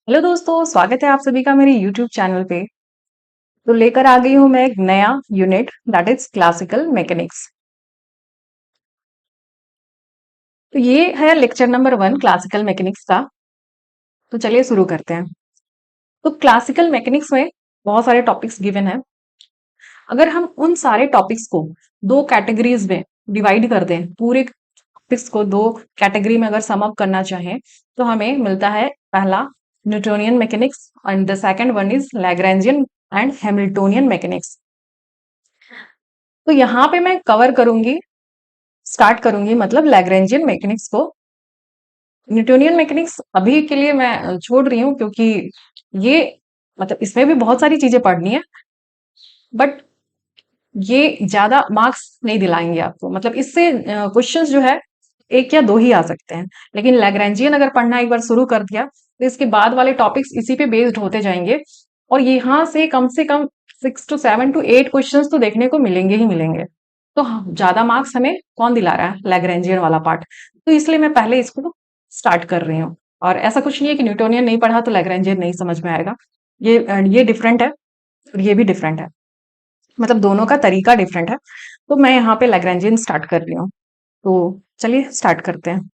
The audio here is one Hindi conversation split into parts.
हेलो दोस्तों, स्वागत है आप सभी का मेरे YouTube चैनल पे। तो लेकर आ गई हूँ मैं एक नया unit that is classical mechanics. तो ये है लेक्चर नंबर 1 क्लासिकल मैकेनिक्स का। तो चलिए शुरू करते हैं। तो क्लासिकल मैकेनिक्स में बहुत सारे टॉपिक्स गिवन है। अगर हम उन सारे टॉपिक्स को दो कैटेगरीज में डिवाइड कर दें, पूरे टॉपिक्स को दो कैटेगरी में अगर सम अप करना चाहें, तो हमें मिलता है पहला Newtonian mechanics and the second one is Lagrangian and Hamiltonian mechanics. तो यहाँ पे मैं कवर करूंगी, स्टार्ट करूंगी मतलब लैग्रेंजियन मैकेनिक्स को। न्यूटोनियन मैकेनिक्स अभी के लिए मैं छोड़ रही हूँ, क्योंकि ये मतलब इसमें भी बहुत सारी चीजें पढ़नी है, बट ये ज्यादा मार्क्स नहीं दिलाएंगे आपको। मतलब इससे क्वेश्चंस जो है एक या दो ही आ सकते हैं। लेकिन लैग्रेंजियन अगर पढ़ना एक बार शुरू कर दिया, तो इसके बाद वाले टॉपिक्स इसी पे बेस्ड होते जाएंगे। और यहाँ से कम 6 to 7 to 8 क्वेश्चंस तो देखने को मिलेंगे ही मिलेंगे। तो ज्यादा मार्क्स हमें कौन दिला रहा है? लैग्रेंजियन वाला पार्ट। तो इसलिए मैं पहले इसको स्टार्ट कर रही हूँ। और ऐसा कुछ नहीं है कि न्यूटोनियन नहीं पढ़ा तो लैग्रेंजियन नहीं समझ में आएगा। ये डिफरेंट है और ये भी डिफरेंट है। मतलब दोनों का तरीका डिफरेंट है। तो मैं यहाँ पे लैग्रेंजियन स्टार्ट कर रही हूँ। तो चलिए स्टार्ट करते हैं।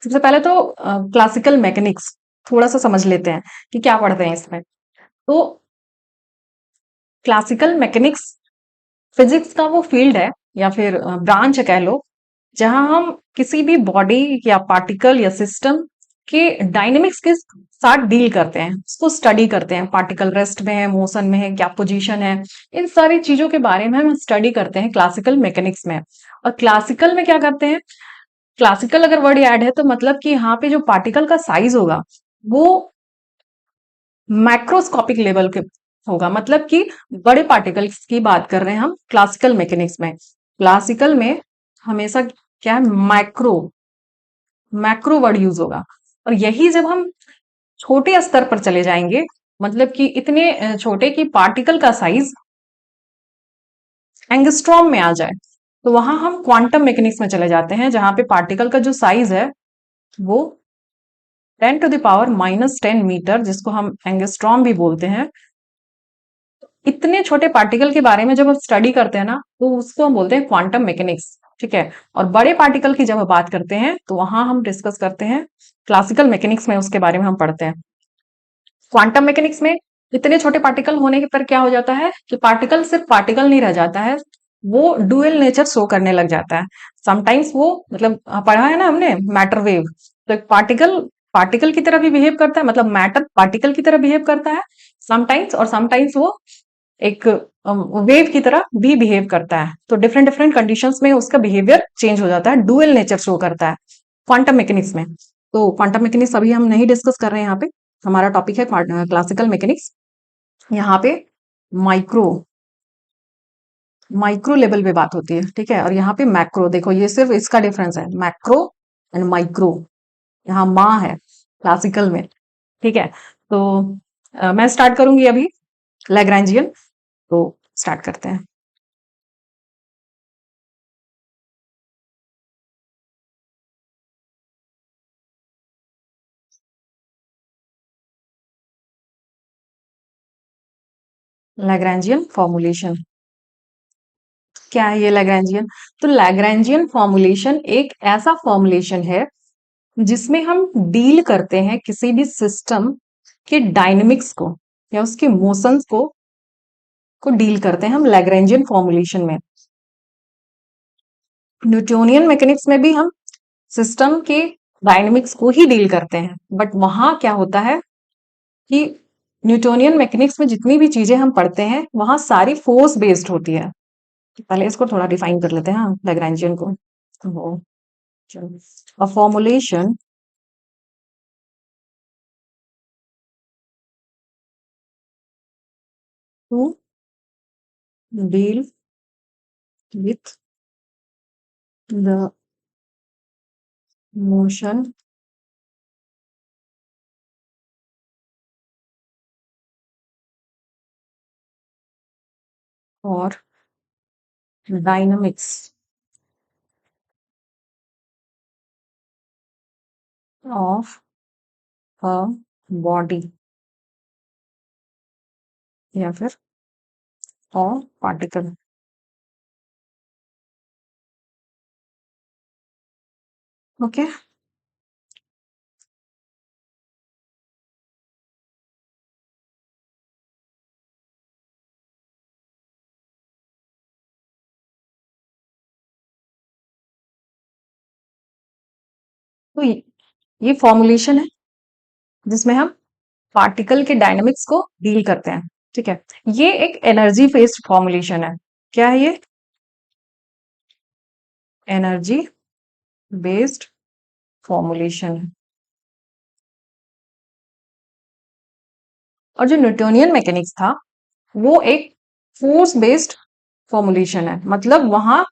सबसे पहले तो क्लासिकल मैकेनिक्स थोड़ा सा समझ लेते हैं कि क्या पढ़ते हैं इसमें। तो क्लासिकल मैकेनिक्स फिजिक्स का वो फील्ड है या फिर ब्रांच है कह लो, जहां हम किसी भी बॉडी या पार्टिकल या सिस्टम के डायनेमिक्स के साथ डील करते हैं, उसको स्टडी करते हैं। पार्टिकल रेस्ट में है, मोशन में है, क्या पोजीशन है, इन सारी चीजों के बारे में हम स्टडी करते हैं क्लासिकल मैकेनिक्स में। और क्लासिकल में क्या करते हैं? क्लासिकल अगर वर्ड ऐड है तो मतलब कि यहाँ पे जो पार्टिकल का साइज होगा वो मैक्रोस्कोपिक लेवल के होगा। मतलब कि बड़े पार्टिकल्स की बात कर रहे हैं हम क्लासिकल मैकेनिक्स में। क्लासिकल में हमेशा क्या है? मैक्रो, मैक्रो वर्ड यूज होगा। और यही जब हम छोटे स्तर पर चले जाएंगे, मतलब कि इतने छोटे कि पार्टिकल का साइज एंगस्ट्रॉम में आ जाए, तो वहां हम क्वांटम मैकेनिक्स में चले जाते हैं, जहां पे पार्टिकल का जो साइज है वो 10⁻⁻10 मीटर, जिसको हम एंगस्ट्रॉम भी बोलते हैं। इतने छोटे पार्टिकल के बारे में जब हम स्टडी करते हैं ना, तो उसको हम बोलते हैं क्वांटम मैकेनिक्स। ठीक है। और बड़े पार्टिकल की जब हम बात करते हैं तो वहां हम डिस्कस करते हैं क्लासिकल मैकेनिक्स में, उसके बारे में हम पढ़ते हैं। क्वांटम मैकेनिक्स में इतने छोटे पार्टिकल होने के पर क्या हो जाता है कि पार्टिकल सिर्फ पार्टिकल नहीं रह जाता है, वो डुअल नेचर शो करने लग जाता है। समटाइम्स वो मतलब पढ़ा है ना हमने मैटर वेव, तो एक पार्टिकल पार्टिकल की तरह भी बिहेव करता है, मतलब मैटर पार्टिकल की तरह बिहेव करता है समटाइम्स, और समटाइम्स वो एक वेव की तरह भी बिहेव करता है। तो डिफरेंट डिफरेंट कंडीशंस में उसका बिहेवियर चेंज हो जाता है, डुअल नेचर शो करता है क्वांटम मैकेनिक्स में। तो क्वांटम मैकेनिक्स अभी हम नहीं डिस्कस कर रहे हैं यहाँ पे। हमारा टॉपिक है क्लासिकल मैकेनिक्स। यहाँ पे माइक्रो माइक्रो लेवल पे बात होती है। ठीक है। और यहाँ पे मैक्रो, देखो ये सिर्फ इसका डिफरेंस है, मैक्रो एंड माइक्रो। यहाँ माँ है क्लासिकल में। ठीक है। तो मैं स्टार्ट करूंगी अभी लैग्रैंजियन। तो स्टार्ट करते हैं। लैग्रैंजियन फॉर्मूलेशन क्या है? ये लैग्रैंजियन, तो लैग्रैंजियन फॉर्मूलेशन एक ऐसा फॉर्मूलेशन है जिसमें हम डील करते हैं किसी भी सिस्टम के डायनेमिक्स को या उसके मोशंस को डील करते हैं हम लैग्रैंजियन फॉर्मूलेशन में। न्यूटोनियन मैकेनिक्स में भी हम सिस्टम के डायनेमिक्स को ही डील करते हैं, बट वहां क्या होता है कि न्यूटोनियन मैकेनिक्स में जितनी भी चीजें हम पढ़ते हैं वहां सारी फोर्स बेस्ड होती है। पहले इसको थोड़ा डिफाइन कर लेते हैं, हाँ, लैग्रैंजियन को। वो चलो, a formulation to deal with the motion or dynamics of a body या फिर और पार्टिकल। ओके, तो ये फॉर्मुलेशन है जिसमें हम पार्टिकल के डायनामिक्स को डील करते हैं। ठीक है, ये एक एनर्जी बेस्ड फॉर्मुलेशन है। क्या है ये? एनर्जी बेस्ड फॉर्मुलेशन है। और जो न्यूटोनियन मैकेनिक्स था वो एक फोर्स बेस्ड फॉर्मुलेशन है। मतलब वहां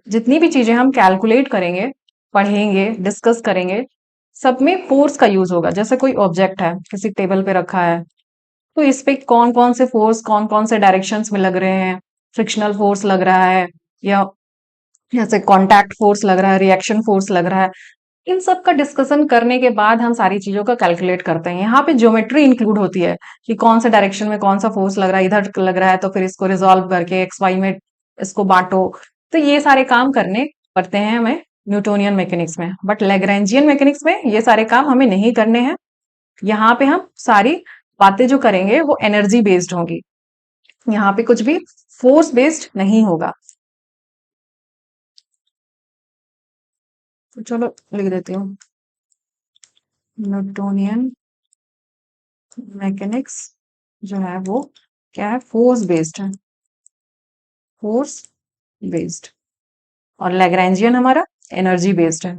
जितनी भी चीजें हम कैलकुलेट करेंगे, पढ़ेंगे, डिस्कस करेंगे, सब में फोर्स का यूज होगा। जैसे कोई ऑब्जेक्ट है किसी टेबल पे रखा है, तो इस पे कौन कौन से फोर्स कौन कौन से डायरेक्शंस में लग रहे हैं, फ्रिक्शनल फोर्स लग रहा है या जैसे कांटेक्ट फोर्स लग रहा है, रिएक्शन फोर्स लग रहा है, इन सब का डिस्कशन करने के बाद हम सारी चीजों का कैलकुलेट करते हैं। यहाँ पे ज्योमेट्री इंक्लूड होती है कि कौन सा डायरेक्शन में कौन सा फोर्स लग रहा है, इधर लग रहा है तो फिर इसको रिजॉल्व करके एक्स वाई में इसको बांटो। तो ये सारे काम करने पड़ते हैं हमें न्यूटोनियन मैकेनिक्स में। बट लैग्रैन्जियन मैकेनिक्स में ये सारे काम हमें नहीं करने हैं। यहाँ पे हम सारी बातें जो करेंगे वो एनर्जी बेस्ड होंगी। यहाँ पे कुछ भी फोर्स बेस्ड नहीं होगा। तो चलो लिख देती हूँ, न्यूटोनियन मैकेनिक्स जो है वो क्या है? फोर्स बेस्ड है, फोर्स बेस्ड। और लैग्रैन्जियन हमारा एनर्जी बेस्ड है।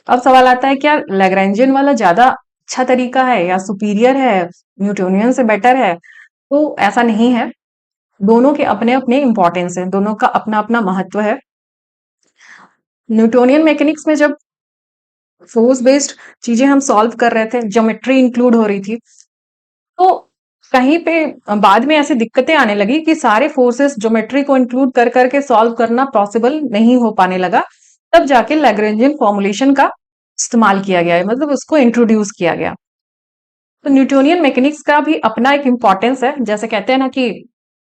अब सवाल आता है क्या लैग्रैन्जियन वाला ज्यादा अच्छा तरीका है या सुपीरियर है, न्यूटोनियन से बेटर है? तो ऐसा नहीं है। दोनों के अपने अपने इंपॉर्टेंस है, दोनों का अपना अपना महत्व है। न्यूटोनियन मैकेनिक्स में जब फोर्स बेस्ड चीजें हम सॉल्व कर रहे थे, ज्योमेट्री इंक्लूड हो रही थी, तो कहीं पे बाद में ऐसी दिक्कतें आने लगी कि सारे फोर्सेस ज्योमेट्री को इंक्लूड कर करके सॉल्व करना पॉसिबल नहीं हो पाने लगा। तब जाके लैग्रेंजियन फॉर्मुलेशन का इस्तेमाल किया गया है, मतलब उसको इंट्रोड्यूस किया गया। तो न्यूटोनियन मैकेनिक्स का भी अपना एक इम्पोर्टेंस है। जैसे कहते हैं ना कि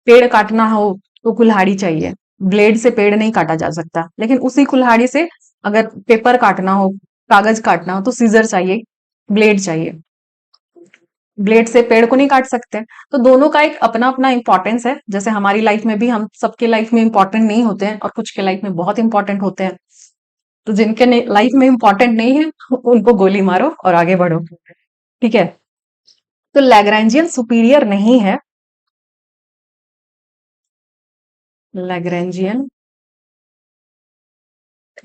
पेड़ काटना हो तो कुल्हाड़ी चाहिए, ब्लेड से पेड़ नहीं काटा जा सकता। लेकिन उसी कुल्हाड़ी से अगर पेपर काटना हो, कागज काटना हो, तो सीजर चाहिए, ब्लेड चाहिए। ब्लेड से पेड़ को नहीं काट सकते। तो दोनों का एक अपना अपना इंपॉर्टेंस है। जैसे हमारी लाइफ में भी हम सबके लाइफ में इंपॉर्टेंट नहीं होते हैं और कुछ के लाइफ में बहुत इंपॉर्टेंट होते हैं। तो जिनके लाइफ में इंपॉर्टेंट नहीं है उनको गोली मारो और आगे बढ़ो। ठीक है, तो लैग्रैन्जियन सुपीरियर नहीं है। Lagrangian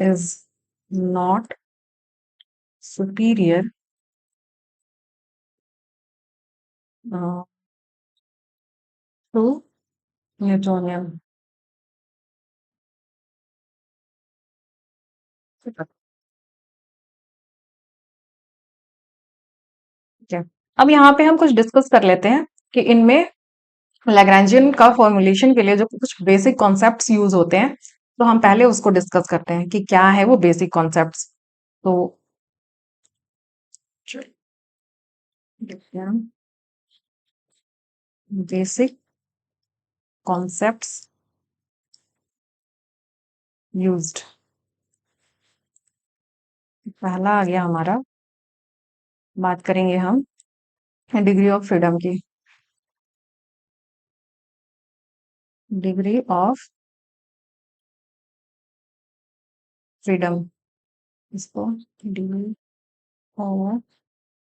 is not superior to Newtonian. ठीक है, अब यहाँ पे हम कुछ डिस्कस कर लेते हैं कि इनमें लैग्रैन्जियन का फॉर्मुलेशन के लिए जो कुछ बेसिक कॉन्सेप्ट्स यूज होते हैं, तो हम पहले उसको डिस्कस करते हैं कि क्या है वो बेसिक कॉन्सेप्ट्स। तो बेसिक कॉन्सेप्ट्स यूज्ड। पहला आ गया हमारा, बात करेंगे हम डिग्री ऑफ फ्रीडम की। डिग्री ऑफ फ्रीडम, इसको डी ओ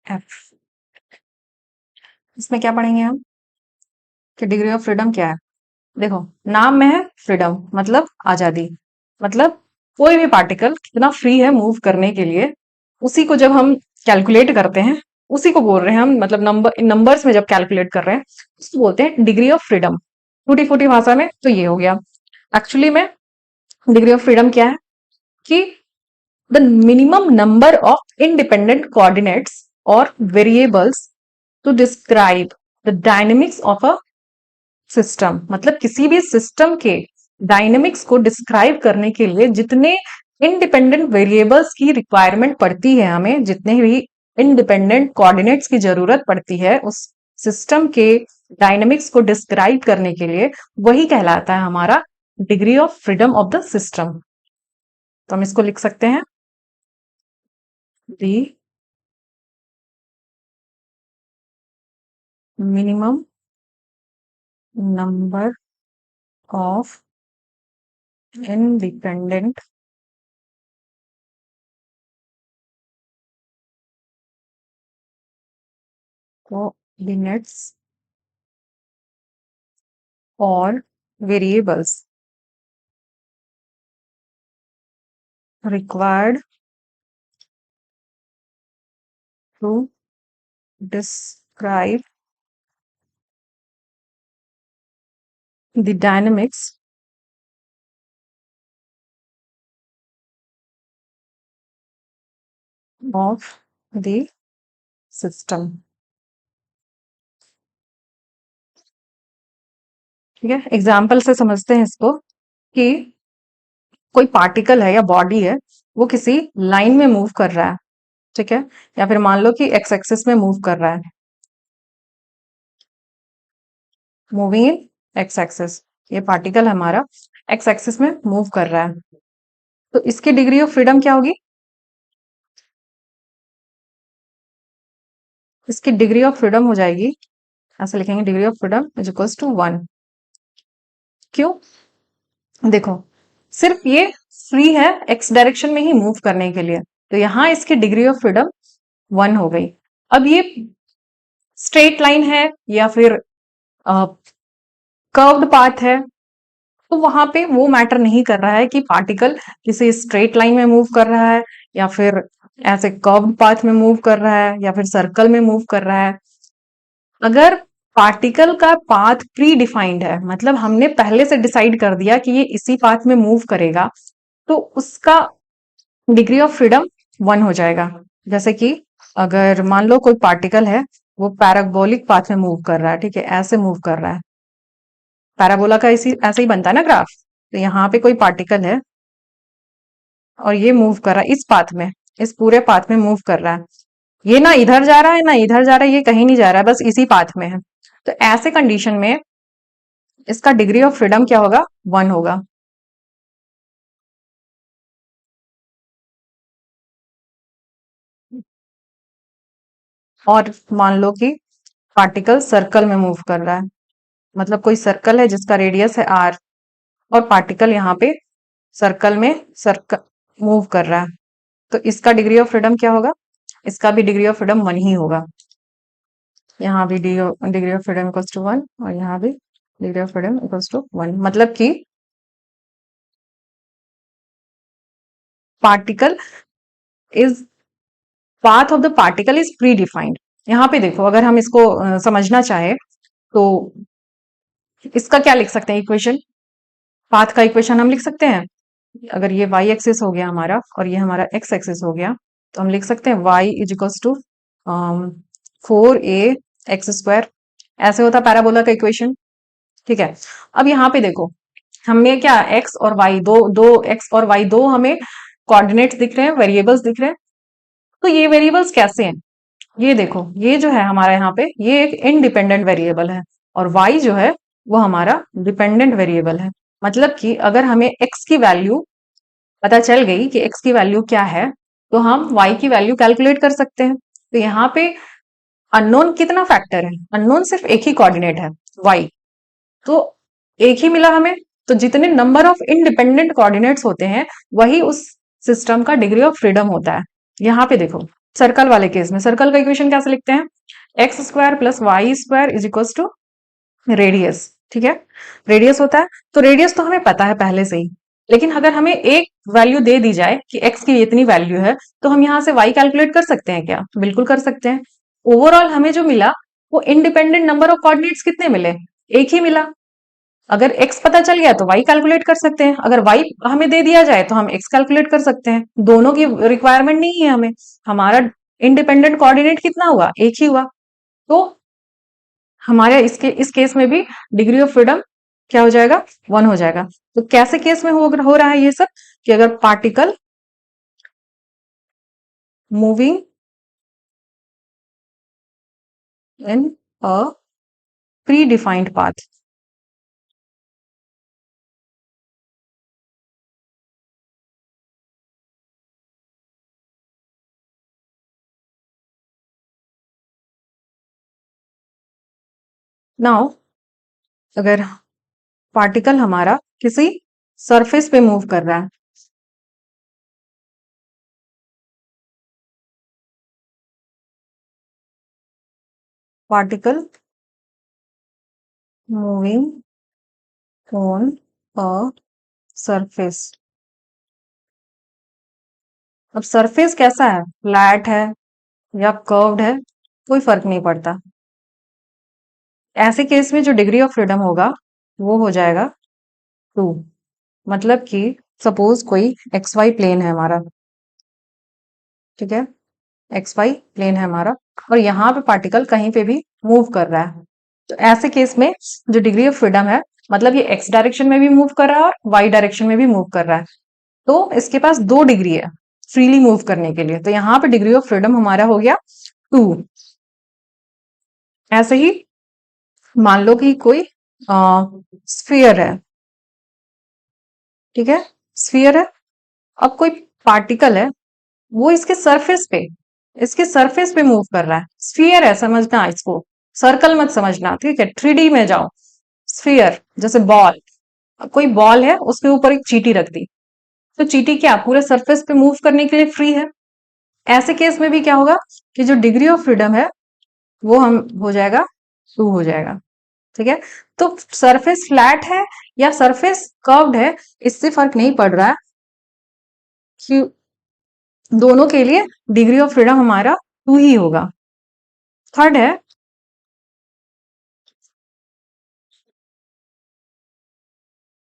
एफ, इसमें क्या पढ़ेंगे हम कि डिग्री ऑफ फ्रीडम क्या है। देखो, नाम में है फ्रीडम, मतलब आजादी। मतलब कोई भी पार्टिकल कितना फ्री है मूव करने के लिए, उसी को जब हम कैलकुलेट करते हैं, उसी को बोल रहे हैं हम। मतलब नंबर्स में जब कैलकुलेट कर रहे हैं उसको बोलते हैं डिग्री ऑफ फ्रीडम। टूटी फूटी भाषा में तो ये हो गया। एक्चुअली में डिग्री ऑफ फ्रीडम क्या है कि the minimum number of independent coordinates और variables to describe the dynamics of a system. मतलब किसी भी सिस्टम के डायनेमिक्स को डिस्क्राइब करने के लिए जितने इंडिपेंडेंट वेरिएबल्स की रिक्वायरमेंट पड़ती है हमें, जितने भी इंडिपेंडेंट कोऑर्डिनेट्स की जरूरत पड़ती है उस सिस्टम के डायनेमिक्स को डिस्क्राइब करने के लिए, वही कहलाता है हमारा degree of freedom of the system. तो हम इसको लिख सकते हैं दी minimum number of independent coordinates or variables required to describe the dynamics of the system। ठीक है, एग्जाम्पल से समझते हैं इसको कि कोई पार्टिकल है या बॉडी है, वो किसी लाइन में मूव कर रहा है, ठीक है, या फिर मान लो कि एक्स एक्सिस में मूव कर रहा है, मूविंग इन एक्स एक्सिस। ये पार्टिकल हमारा एक्स एक्सिस में मूव कर रहा है, तो इसकी डिग्री ऑफ फ्रीडम क्या होगी? इसकी डिग्री ऑफ फ्रीडम हो जाएगी, ऐसे लिखेंगे, degree of freedom is equals to 1। क्यों? देखो, सिर्फ ये फ्री है एक्स डायरेक्शन में ही मूव करने के लिए, तो यहां इसकी डिग्री ऑफ फ्रीडम 1 हो गई। अब ये स्ट्रेट लाइन है या फिर कर्व्ड पाथ है, तो वहां पे वो मैटर नहीं कर रहा है कि पार्टिकल किसी स्ट्रेट लाइन में मूव कर रहा है या फिर ऐसे कर्व्ड पाथ में मूव कर रहा है या फिर सर्कल में मूव कर रहा है। अगर पार्टिकल का पाथ प्री डिफाइंड है, मतलब हमने पहले से डिसाइड कर दिया कि ये इसी पाथ में मूव करेगा, तो उसका डिग्री ऑफ फ्रीडम 1 हो जाएगा। जैसे कि अगर मान लो कोई पार्टिकल है, वो पैराबोलिक पाथ में मूव कर रहा है, ठीक है, ऐसे मूव कर रहा है, पैराबोला का इसी ऐसे ही बनता है ना ग्राफ। तो यहाँ पे कोई पार्टिकल है और ये मूव कर रहा है इस पाथ में, इस पूरे पाथ में मूव कर रहा है, ये ना इधर जा रहा है ना इधर जा रहा है, ये कहीं नहीं जा रहा है, बस इसी पाथ में है। तो ऐसे कंडीशन में इसका डिग्री ऑफ फ्रीडम क्या होगा? 1 होगा। और मान लो कि पार्टिकल सर्कल में मूव कर रहा है, मतलब कोई सर्कल है जिसका रेडियस है r, और पार्टिकल यहाँ पे सर्कल में सर्कल मूव कर रहा है, तो इसका डिग्री ऑफ फ्रीडम क्या होगा? इसका भी डिग्री ऑफ फ्रीडम 1 ही होगा। यहाँ भी degree of freedom equals to 1 और यहाँ भी degree of freedom equals to 1, मतलब कि particle is path of the particle is predefined. यहाँ पे देखो, अगर हम इसको समझना चाहे तो इसका क्या लिख सकते हैं इक्वेशन? पाथ का इक्वेशन हम लिख सकते हैं, अगर ये y एक्सिस हो गया हमारा और ये हमारा x एक्सिस हो गया, तो हम लिख सकते हैं y is equals to 4a x²। ऐसे होता पैराबोला का इक्वेशन, ठीक है। अब यहाँ पे देखो, हमें क्या x और y दो दो x और y दो हमें कोऑर्डिनेट्स दिख रहे हैं, वेरिएबल्स दिख रहे हैं। तो ये वेरिएबल्स कैसे हैं? ये देखो, ये जो है हमारा यहाँ पे, ये एक इनडिपेंडेंट वेरिएबल है और y जो है वो हमारा डिपेंडेंट वेरिएबल है। मतलब कि अगर हमें x की वैल्यू पता चल गई कि x की वैल्यू क्या है, तो हम y की वैल्यू कैलकुलेट कर सकते हैं। तो यहाँ पे अननोन कितना फैक्टर है? अननोन सिर्फ एक ही कोऑर्डिनेट है, y, तो एक ही मिला हमें। तो जितने नंबर ऑफ इंडिपेंडेंट कोऑर्डिनेट्स होते हैं, वही उस सिस्टम का डिग्री ऑफ फ्रीडम होता है। यहाँ पे देखो, सर्कल वाले केस में सर्कल का इक्वेशन कैसे लिखते हैं? x² plus y² is equal to radius, ठीक है, रेडियस होता है। तो रेडियस तो हमें पता है पहले से ही, लेकिन अगर हमें एक वैल्यू दे दी जाए कि x की इतनी वैल्यू है, तो हम यहाँ से y कैलकुलेट कर सकते हैं क्या? बिल्कुल कर सकते हैं। ओवरऑल हमें जो मिला वो इंडिपेंडेंट नंबर ऑफ कोऑर्डिनेट्स कितने मिले? एक ही मिला। अगर x पता चल गया तो y कैलकुलेट कर सकते हैं, अगर y हमें दे दिया जाए तो हम x कैलकुलेट कर सकते हैं। दोनों की रिक्वायरमेंट नहीं है हमें, हमारा इंडिपेंडेंट कोऑर्डिनेट कितना हुआ? एक ही हुआ। तो हमारे इस केस में भी डिग्री ऑफ फ्रीडम क्या हो जाएगा? 1 हो जाएगा। तो कैसे केस में हो रहा है ये सब? कि अगर particle moving in a predefined path. Now अगर पार्टिकल हमारा किसी सरफेस पे मूव कर रहा है, particle moving on a surface. अब सरफेस कैसा है, फ्लैट है या कर्व्ड है, कोई फर्क नहीं पड़ता। ऐसे केस में जो डिग्री ऑफ फ्रीडम होगा वो हो जाएगा 2। मतलब कि सपोज कोई एक्स वाई प्लेन है हमारा, ठीक है, एक्स वाई प्लेन है हमारा, और यहाँ पे पार्टिकल कहीं पे भी मूव कर रहा है, तो ऐसे केस में जो डिग्री ऑफ फ्रीडम है, मतलब ये एक्स डायरेक्शन में भी मूव कर रहा है और वाई डायरेक्शन में भी मूव कर रहा है, तो इसके पास 2 डिग्री है फ्रीली मूव करने के लिए, तो यहाँ पे डिग्री ऑफ फ्रीडम हमारा हो गया 2। ऐसे ही मान लो कि कोई स्फीयर है, ठीक है, स्फीयर है, अब कोई पार्टिकल है वो इसके सरफेस पे मूव कर रहा है। स्फीयर है, समझना इसको, सर्कल मत समझना, ठीक है, 3D में जाओ। स्फीयर जैसे बॉल, कोई बॉल है उसके ऊपर एक चींटी रख दी, तो चींटी क्या पूरे सरफेस पे मूव करने के लिए फ्री है। ऐसे केस में भी क्या होगा कि जो डिग्री ऑफ फ्रीडम है वो हम हो जाएगा 2 हो जाएगा, ठीक है। तो सरफेस फ्लैट है या सरफेस कर्व्ड है, इससे फर्क नहीं पड़ रहा है कि दोनों के लिए डिग्री ऑफ फ्रीडम हमारा 2 ही होगा। थर्ड है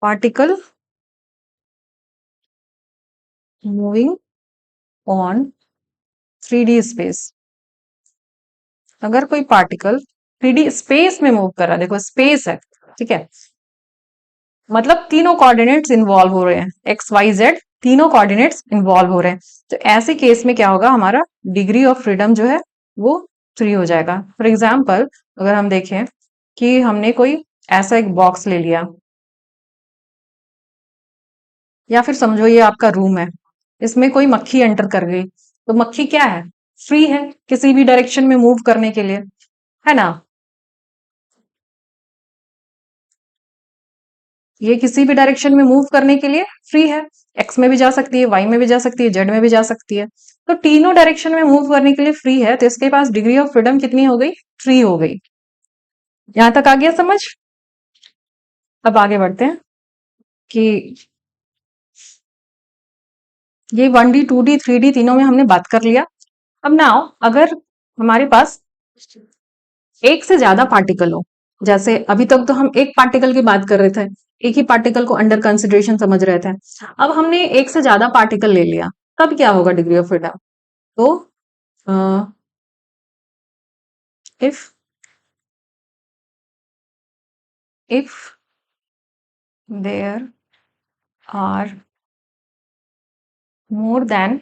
particle moving on 3D space. अगर कोई पार्टिकल 3D स्पेस में मूव कर रहा है, देखो स्पेस है, ठीक है, मतलब तीनों कोऑर्डिनेट्स इन्वॉल्व हो रहे हैं, एक्स वाई जेड तीनों कोऑर्डिनेट्स इन्वॉल्व हो रहे हैं, तो ऐसे केस में क्या होगा, हमारा डिग्री ऑफ फ्रीडम जो है वो 3 हो जाएगा। फॉर एग्जाम्पल अगर हम देखें कि हमने कोई ऐसा एक बॉक्स ले लिया, या फिर समझो ये आपका रूम है, इसमें कोई मक्खी एंटर कर गई, तो मक्खी क्या है, फ्री है किसी भी डायरेक्शन में मूव करने के लिए, है ना, ये किसी भी डायरेक्शन में मूव करने के लिए फ्री है, एक्स में भी जा सकती है, वाई में भी जा सकती है, जेड में भी जा सकती है, तो तीनों डायरेक्शन में मूव करने के लिए फ्री है, तो इसके पास डिग्री ऑफ फ्रीडम कितनी हो गई, 3 हो गई। यहां तक आ गया समझ। अब आगे बढ़ते हैं कि ये 1D 2D 3D तीनों में हमने बात कर लिया। अब नाउ अगर हमारे पास एक से ज्यादा पार्टिकल हो, जैसे अभी तक तो हम एक पार्टिकल की बात कर रहे थे, एक ही पार्टिकल को अंडर कंसिडरेशन समझ रहे थे, अब हमने एक से ज्यादा पार्टिकल ले लिया, तब क्या होगा डिग्री ऑफ फ्रीडम। तो if if there are more than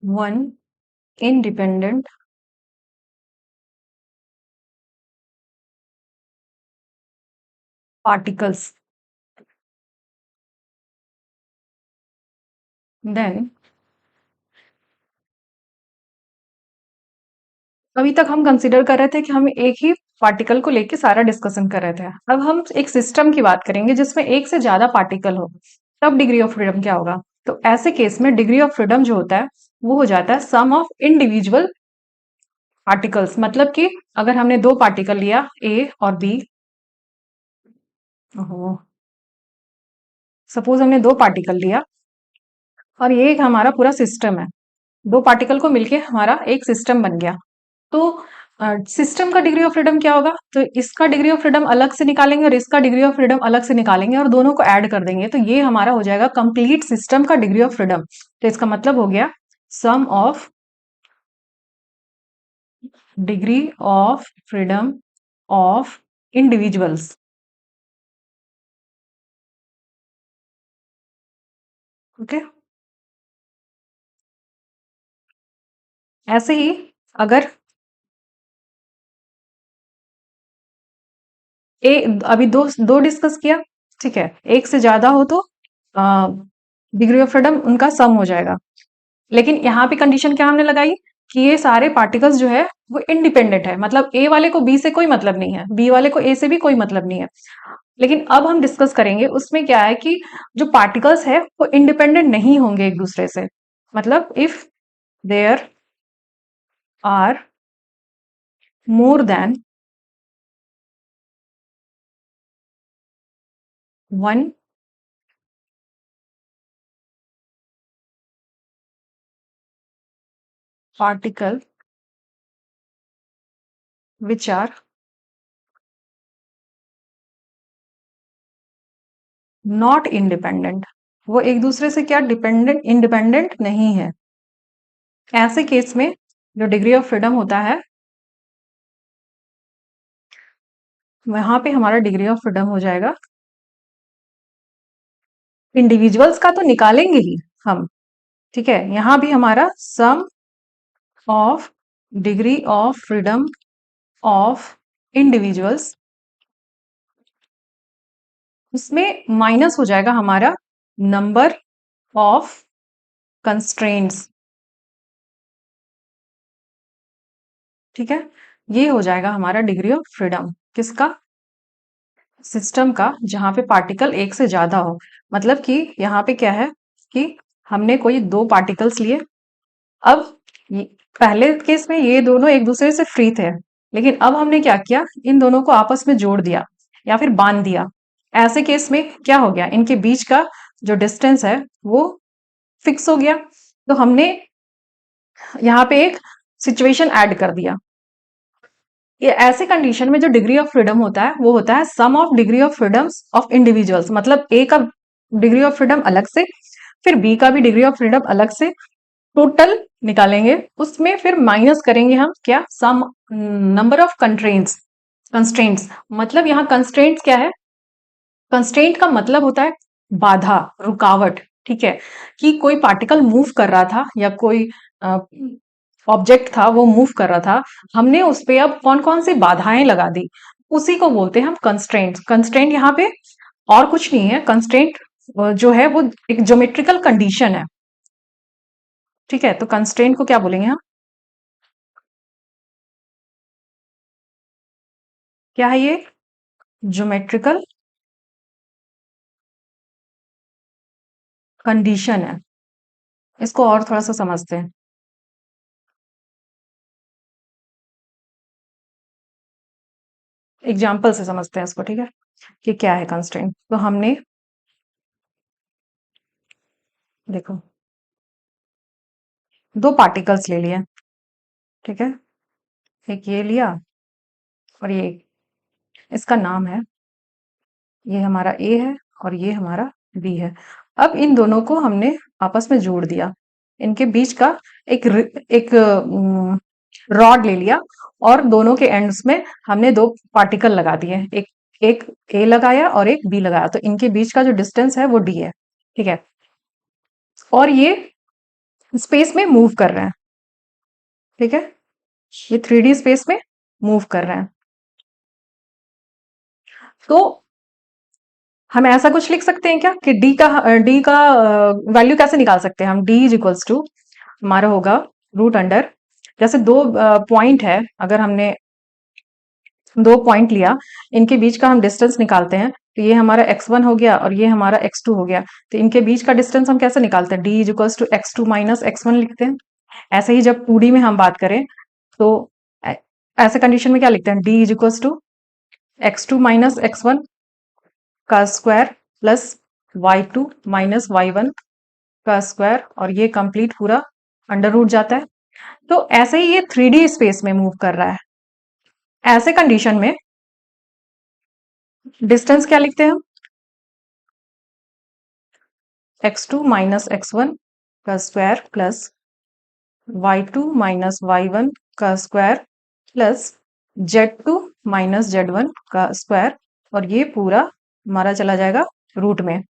one independent particles, then अभी तक हम कंसिडर कर रहे थे कि हम एक ही पार्टिकल को लेके सारा डिस्कशन कर रहे थे, अब हम एक सिस्टम की बात करेंगे जिसमें एक से ज्यादा पार्टिकल हो, तब डिग्री ऑफ फ्रीडम क्या होगा। तो ऐसे केस में डिग्री ऑफ फ्रीडम जो होता है वो हो जाता है सम ऑफ इंडिविजुअल पार्टिकल्स, मतलब कि अगर हमने 2 पार्टिकल लिया ए और बी, सपोज हमने 2 पार्टिकल लिया और ये एक हमारा पूरा सिस्टम है, 2 पार्टिकल को मिलके हमारा एक सिस्टम बन गया, तो सिस्टम का डिग्री ऑफ फ्रीडम क्या होगा, तो इसका डिग्री ऑफ फ्रीडम अलग से निकालेंगे और इसका डिग्री ऑफ फ्रीडम अलग से निकालेंगे और दोनों को ऐड कर देंगे, तो ये हमारा हो जाएगा कंप्लीट सिस्टम का डिग्री ऑफ फ्रीडम। तो इसका मतलब हो गया sum of degree of freedom of individuals okay. ऐसे ही अगर ए अभी दो दो डिस्कस किया, ठीक है, एक से ज्यादा हो तो डिग्री ऑफ फ्रीडम उनका सम हो जाएगा। लेकिन यहाँ पे कंडीशन क्या हमने लगाई कि ये सारे पार्टिकल्स जो है वो इंडिपेंडेंट है, मतलब ए वाले को बी से कोई मतलब नहीं है, बी वाले को ए से भी कोई मतलब नहीं है। लेकिन अब हम डिस्कस करेंगे उसमें क्या है कि जो पार्टिकल्स है वो इंडिपेंडेंट नहीं होंगे एक दूसरे से। मतलब if there are more than one particle which are not independent, वो एक दूसरे से क्या डिपेंडेंट इंडिपेंडेंट नहीं है, ऐसे केस में जो डिग्री ऑफ फ्रीडम होता है वहां पे हमारा डिग्री ऑफ फ्रीडम हो जाएगा, इंडिविजुअल्स का तो निकालेंगे ही हम, ठीक है, यहां भी हमारा sum of degree of freedom of individuals, उसमें माइनस हो जाएगा हमारा नंबर ऑफ कंस्ट्रेंट्स, ठीक है, ये हो जाएगा हमारा डिग्री ऑफ फ्रीडम किसका, सिस्टम का, जहां पे पार्टिकल एक से ज्यादा हो। मतलब कि यहाँ पे क्या है कि हमने कोई दो पार्टिकल्स लिए, अब पहले केस में ये दोनों एक दूसरे से फ्री थे, लेकिन अब हमने क्या किया, इन दोनों को आपस में जोड़ दिया या फिर बांध दिया। ऐसे केस में क्या हो गया, इनके बीच का जो डिस्टेंस है वो फिक्स हो गया। तो हमने यहाँ पे एक सिचुएशन ऐड कर दिया। ये ऐसे कंडीशन में जो डिग्री ऑफ फ्रीडम होता है वो होता है sum of degree of freedom of individuals, मतलब ए का डिग्री ऑफ फ्रीडम अलग से, फिर बी का भी डिग्री ऑफ फ्रीडम अलग से, टोटल निकालेंगे, उसमें फिर माइनस करेंगे हम क्या, सम नंबर ऑफ कंस्ट्रेंट्स। मतलब यहाँ कंस्ट्रेंट्स क्या है, कंस्ट्रेंट का मतलब होता है बाधा, रुकावट, ठीक है, कि कोई पार्टिकल मूव कर रहा था या कोई ऑब्जेक्ट था वो मूव कर रहा था, हमने उस पे अब कौन कौन सी बाधाएं लगा दी, उसी को बोलते हैं हम कंस्ट्रेंट। कंस्ट्रेंट यहाँ पे और कुछ नहीं है, कंस्ट्रेंट जो है वो एक ज्योमेट्रिकल कंडीशन है, ठीक है, तो कंस्ट्रेंट को क्या बोलेंगे हम, क्या है ये, ज्योमेट्रिकल कंडीशन है। इसको और थोड़ा सा समझते हैं, एग्जाम्पल से समझते हैं इसको, ठीक है, कि क्या है कंस्ट्रेंट। तो हमने देखो दो पार्टिकल्स ले लिए, ठीक है, एक ये लिया और ये, इसका नाम है, ये हमारा ए है और ये हमारा बी है। अब इन दोनों को हमने आपस में जोड़ दिया, इनके बीच का एक रॉड ले लिया और दोनों के एंड्स में हमने दो पार्टिकल लगा दिए, एक एक ए लगाया और एक बी लगाया, तो इनके बीच का जो डिस्टेंस है वो डी है, ठीक है, और ये स्पेस में मूव कर रहे हैं, ठीक है, ये 3D स्पेस में मूव कर रहे हैं। तो हम ऐसा कुछ लिख सकते हैं क्या कि डी का वैल्यू कैसे निकाल सकते हैं हम, डी इज इक्वल्स टू हमारा होगा रूट अंडर, जैसे दो पॉइंट है, अगर हमने दो पॉइंट लिया, इनके बीच का हम डिस्टेंस निकालते हैं, तो ये हमारा x1 हो गया और ये हमारा x2 हो गया, तो इनके बीच का डिस्टेंस हम कैसे निकालते हैं, d is equals to x2 minus x1 लिखते हैं। ऐसे ही जब 2D में हम बात करें तो ऐसे कंडीशन में क्या लिखते हैं, d is equals to x2 minus x1 का square plus y2 minus y1 का स्क्वायर, और ये कंप्लीट पूरा अंडर रूट जाता है। तो ऐसे ही ये 3D स्पेस में मूव कर रहा है, ऐसे कंडीशन में डिस्टेंस क्या लिखते हैं हम, x2 माइनस x1 का square plus y2 minus y1 का square plus z2 minus z1 का स्क्वायर, और ये पूरा हमारा चला जाएगा रूट में।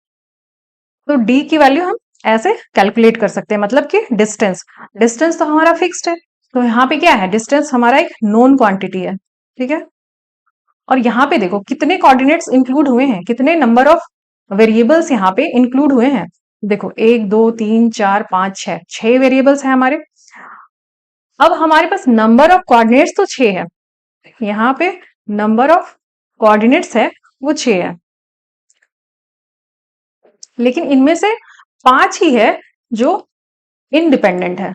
तो d की वैल्यू हम ऐसे कैलकुलेट कर सकते हैं, मतलब कि डिस्टेंस, डिस्टेंस तो हमारा फिक्स्ड है, तो यहाँ पे क्या है, डिस्टेंस हमारा एक नोन क्वांटिटी है, ठीक है। और यहाँ पे देखो कितने कोऑर्डिनेट्स इंक्लूड हुए हैं, कितने नंबर ऑफ वेरिएबल्स यहाँ पे इंक्लूड हुए हैं। देखो 1 2 3 4 5 6, 6 वेरिएबल्स हैं हमारे। अब हमारे पास नंबर ऑफ कोऑर्डिनेट्स तो 6 है, यहाँ पे नंबर ऑफ कोऑर्डिनेट्स है वो 6 है, लेकिन इनमें से 5 ही है जो इनडिपेंडेंट है,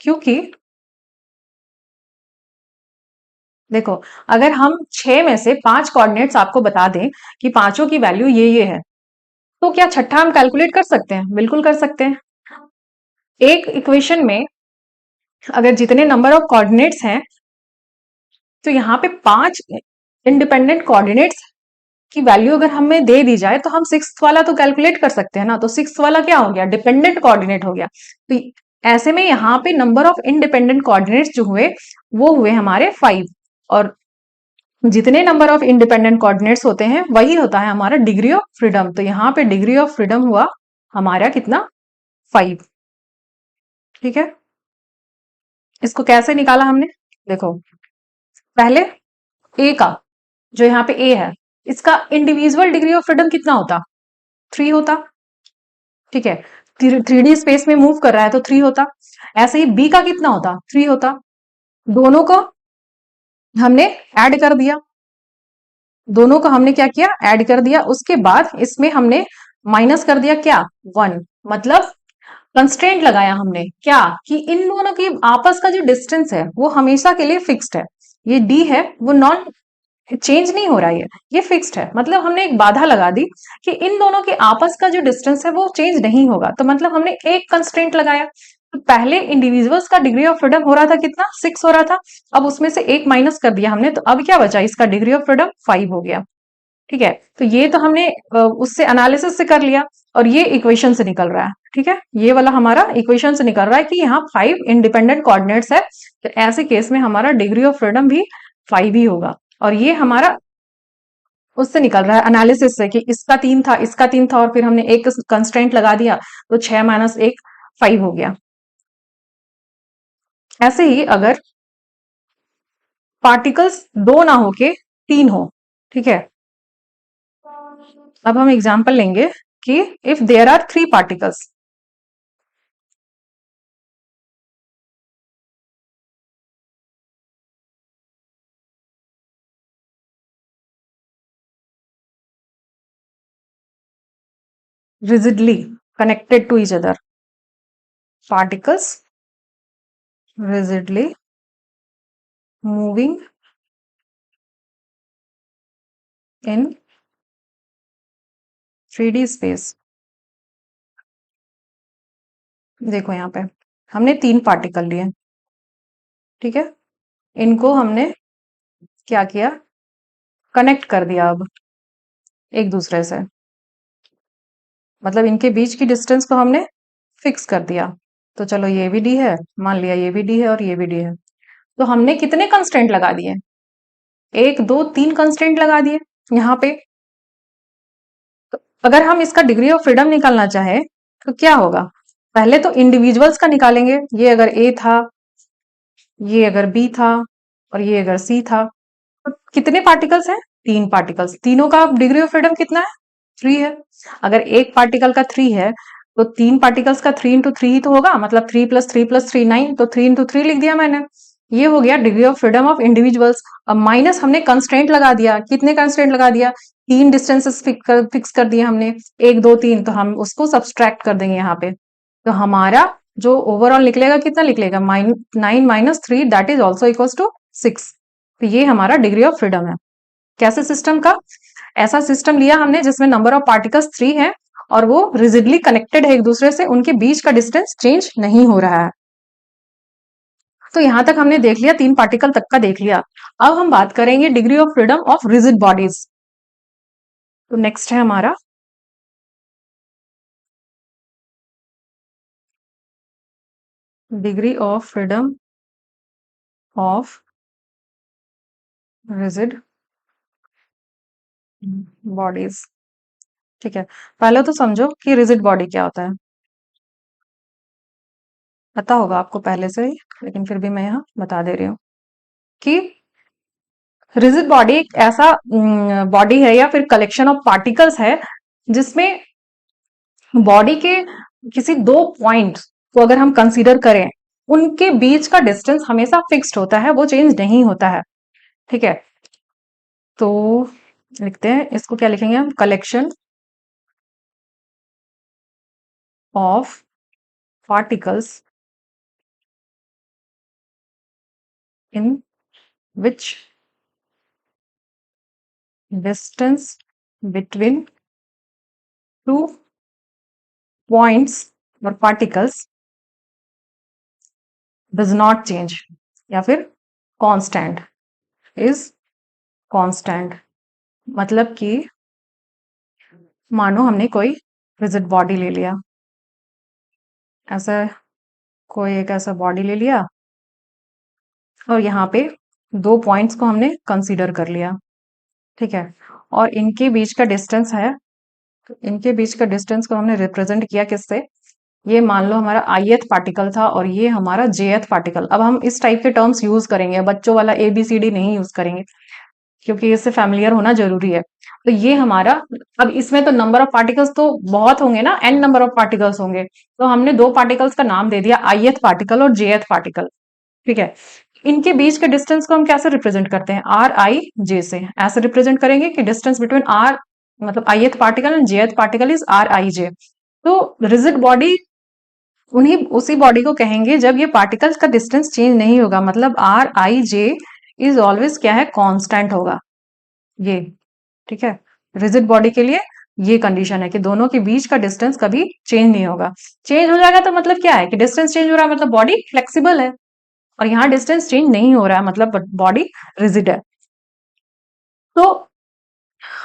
क्योंकि देखो अगर हम 6 में से 5 कोऑर्डिनेट्स आपको बता दें कि पांचों की वैल्यू ये है, तो क्या छठा हम कैलकुलेट कर सकते हैं? बिल्कुल कर सकते हैं। एक इक्वेशन में अगर जितने नंबर ऑफ कोऑर्डिनेट्स हैं, तो यहाँ पे 5 इंडिपेंडेंट कोऑर्डिनेट्स की वैल्यू अगर हमें दे दी जाए तो हम सिक्स्थ वाला तो कैलकुलेट कर सकते हैं ना, तो सिक्स्थ वाला क्या हो गया, डिपेंडेंट कोऑर्डिनेट हो गया। तो ऐसे में यहाँ पे नंबर ऑफ इंडिपेंडेंट कोऑर्डिनेट्स जो हुए वो हुए हमारे 5, और जितने नंबर ऑफ इंडिपेंडेंट कोऑर्डिनेट्स होते हैं वही होता है हमारा डिग्री ऑफ फ्रीडम। तो यहाँ पे डिग्री ऑफ फ्रीडम हुआ हमारा कितना, 5, ठीक है। इसको कैसे निकाला हमने, देखो पहले ए का, जो यहाँ पे ए है, इसका इंडिविजुअल डिग्री ऑफ फ्रीडम कितना होता, 3 होता, ठीक है। 3D स्पेस में मूव कर रहा है तो 3 होता। ऐसे ही बी का कितना होता, 3 होता। दोनों को हमने ऐड कर दिया, दोनों को हमने क्या किया, ऐड कर दिया। उसके बाद इसमें हमने माइनस कर दिया क्या, 1, मतलब कंस्ट्रेंट लगाया हमने क्या, कि इन दोनों की आपस का जो डिस्टेंस है वो हमेशा के लिए फिक्स्ड है। ये डी है वो नॉन चेंज नहीं हो रहा है, ये फिक्स्ड है। मतलब हमने एक बाधा लगा दी कि इन दोनों के आपस का जो डिस्टेंस है वो चेंज नहीं होगा, तो मतलब हमने एक कंस्ट्रेंट लगाया। तो पहले इंडिविजुअल्स का डिग्री ऑफ फ्रीडम हो रहा था कितना, 6 हो रहा था, अब उसमें से एक माइनस कर दिया हमने, तो अब क्या बचा, इसका डिग्री ऑफ फ्रीडम 5 हो गया, ठीक है। तो ये तो हमने उससे एनालिसिस से कर लिया, और ये इक्वेशन से निकल रहा है, ठीक है। ये वाला हमारा इक्वेशन से निकल रहा है कि यहाँ 5 इंडिपेंडेंट कोऑर्डिनेट्स है, तो ऐसे केस में हमारा डिग्री ऑफ फ्रीडम भी 5 ही होगा। और ये हमारा उससे निकल रहा है एनालिसिस से, कि इसका 3 था, इसका 3 था, और फिर हमने एक कंस्ट्रेंट लगा दिया, तो 6 माइनस 1 5 हो गया। ऐसे ही अगर पार्टिकल्स 2 ना होके 3 हो, ठीक है। अब हम एग्जांपल लेंगे कि if there are 3 particles, rigidly connected to each other, particles rigidly moving in 3D space। देखो यहाँ पे हमने 3 पार्टिकल लिए, ठीक है। इनको हमने क्या किया, कनेक्ट कर दिया अब एक दूसरे से, मतलब इनके बीच की डिस्टेंस को हमने फिक्स कर दिया। तो चलो ये भी डी है, मान लिया ये भी डी है और ये भी डी है, तो हमने कितने कंस्ट्रेंट लगा दिए, 1 2 3 कंस्ट्रेंट लगा दिए यहाँ पे। तो अगर हम इसका डिग्री ऑफ फ्रीडम निकालना चाहे तो क्या होगा, पहले तो इंडिविजुअल्स का निकालेंगे, ये अगर ए था, ये अगर बी था, और ये अगर सी था, तो कितने पार्टिकल्स हैं, 3 पार्टिकल्स, तीनों का डिग्री ऑफ फ्रीडम कितना है, 3 है। अगर एक पार्टिकल का 3 है, तो 3 पार्टिकल्स का 3 इंटू 3 ही तो होगा, मतलब 3 प्लस 3 प्लस 3 9, तो 3 इंटू 3 लिख दिया मैंने। ये हो गया degree of freedom of individuals. अब माइनस हमने कंस्ट्रेंट लगा दिया, कितने कंस्ट्रेंट लगा दिया, 3 डिस्टेंसेस फिक्स कर दिए हमने, 1 2 3, तो हम उसको सब्सट्रैक्ट कर देंगे यहाँ पे। तो हमारा जो ओवरऑल निकलेगा कितना निकलेगा, 9 minus 3 that is also equal to 6। तो ये हमारा डिग्री ऑफ फ्रीडम है। कैसे सिस्टम का, ऐसा सिस्टम लिया हमने जिसमें नंबर ऑफ पार्टिकल्स 3 है, और वो रिजिडली कनेक्टेड है एक दूसरे से, उनके बीच का डिस्टेंस चेंज नहीं हो रहा है। तो यहां तक हमने देख लिया, 3 पार्टिकल तक का देख लिया। अब हम बात करेंगे degree of freedom of rigid bodies. तो नेक्स्ट है हमारा degree of freedom of rigid bodies, ठीक है। पहले तो समझो कि रिजिड बॉडी क्या होता है। पता होगा आपको पहले से ही, लेकिन फिर भी मैं यहाँ बता दे रही हूँ कि रिजिड बॉडी एक ऐसा बॉडी है या फिर कलेक्शन ऑफ पार्टिकल्स है जिसमें बॉडी के किसी दो पॉइंट को अगर हम कंसीडर करें, उनके बीच का डिस्टेंस हमेशा फिक्स्ड होता है, वो चेंज नहीं होता है। ठीक है, तो लिखते हैं इसको, क्या लिखेंगे हम, collection of particles in which distance between two points और पार्टिकल्स डज नॉट चेंज, या फिर कांस्टेंट, इज कांस्टेंट। मतलब कि मानो हमने कोई रिजिड बॉडी ले लिया, ऐसा कोई एक ऐसा बॉडी ले लिया और यहाँ पे दो पॉइंट्स को हमने कंसीडर कर लिया। ठीक है, और इनके बीच का डिस्टेंस है, तो इनके बीच का डिस्टेंस को हमने रिप्रेजेंट किया किससे, ये मान लो हमारा ith पार्टिकल था और ये हमारा jth पार्टिकल। अब हम इस टाइप के टर्म्स यूज करेंगे, बच्चों वाला ABCD नहीं यूज करेंगे, क्योंकि इससे फैमिलियर होना जरूरी है। तो ये हमारा, अब इसमें तो नंबर ऑफ पार्टिकल्स तो बहुत होंगे ना, n नंबर ऑफ पार्टिकल्स होंगे, तो हमने दो पार्टिकल्स का नाम दे दिया, ith पार्टिकल और jth पार्टिकल। ठीक है, इनके बीच के डिस्टेंस को हम कैसे रिप्रेजेंट करते हैं, RIJ से। ऐसे रिप्रेजेंट करेंगे कि डिस्टेंस बिटवीन R, मतलब ith particle and jth particle is RIJ। तो रिजिड बॉडी उन्हीं उसी बॉडी को कहेंगे जब ये पार्टिकल्स का डिस्टेंस चेंज नहीं होगा, मतलब RIJ इज ऑलवेज क्या है, कांस्टेंट होगा ये। ठीक है, रिजिड बॉडी के लिए ये कंडीशन है कि दोनों के बीच का डिस्टेंस कभी चेंज नहीं होगा। चेंज हो जाएगा तो मतलब क्या है कि डिस्टेंस चेंज हो रहा है, मतलब बॉडी फ्लेक्सिबल है, और यहाँ डिस्टेंस चेंज नहीं हो रहा है, मतलब बॉडी रिजिड है। तो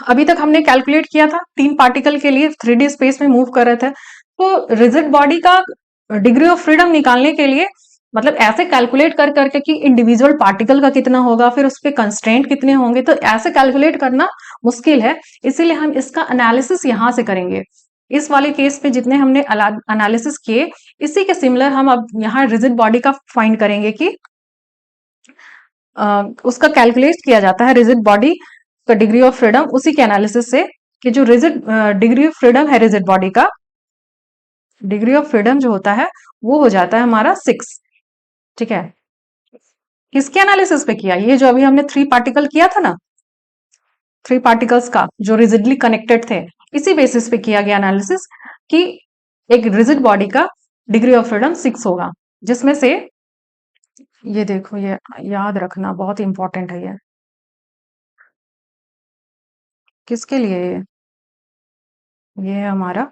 अभी तक हमने कैलकुलेट किया था तीन पार्टिकल के लिए 3D स्पेस में मूव कर रहे थे, तो रिजिड बॉडी का डिग्री ऑफ फ्रीडम निकालने के लिए, मतलब ऐसे कैलकुलेट कर करके कि इंडिविजुअल पार्टिकल का कितना होगा, फिर उस पर कंस्ट्रेंट कितने होंगे, तो ऐसे कैलकुलेट करना मुश्किल है, इसीलिए हम इसका एनालिसिस यहां से करेंगे। इस वाले केस पे जितने हमने एनालिसिस किए, इसी के सिमिलर हम अब यहाँ रिजिड बॉडी का फाइंड करेंगे कि उसका कैलकुलेट किया जाता है रिजिड बॉडी का डिग्री ऑफ फ्रीडम, उसी के एनालिसिस से कि जो रिजिड डिग्री ऑफ फ्रीडम है रिजिड बॉडी का, डिग्री ऑफ फ्रीडम जो होता है वो हो जाता है हमारा 6। ठीक है, किसके एनालिसिस पे किया, ये जो अभी हमने 3 पार्टिकल किया था ना, 3 पार्टिकल्स का जो रिजिडली कनेक्टेड थे, इसी बेसिस पे किया गया एनालिसिस कि एक रिजिड बॉडी का डिग्री ऑफ फ्रीडम 6 होगा, जिसमें से ये देखो, ये याद रखना बहुत इंपॉर्टेंट है, किसके लिए ये है हमारा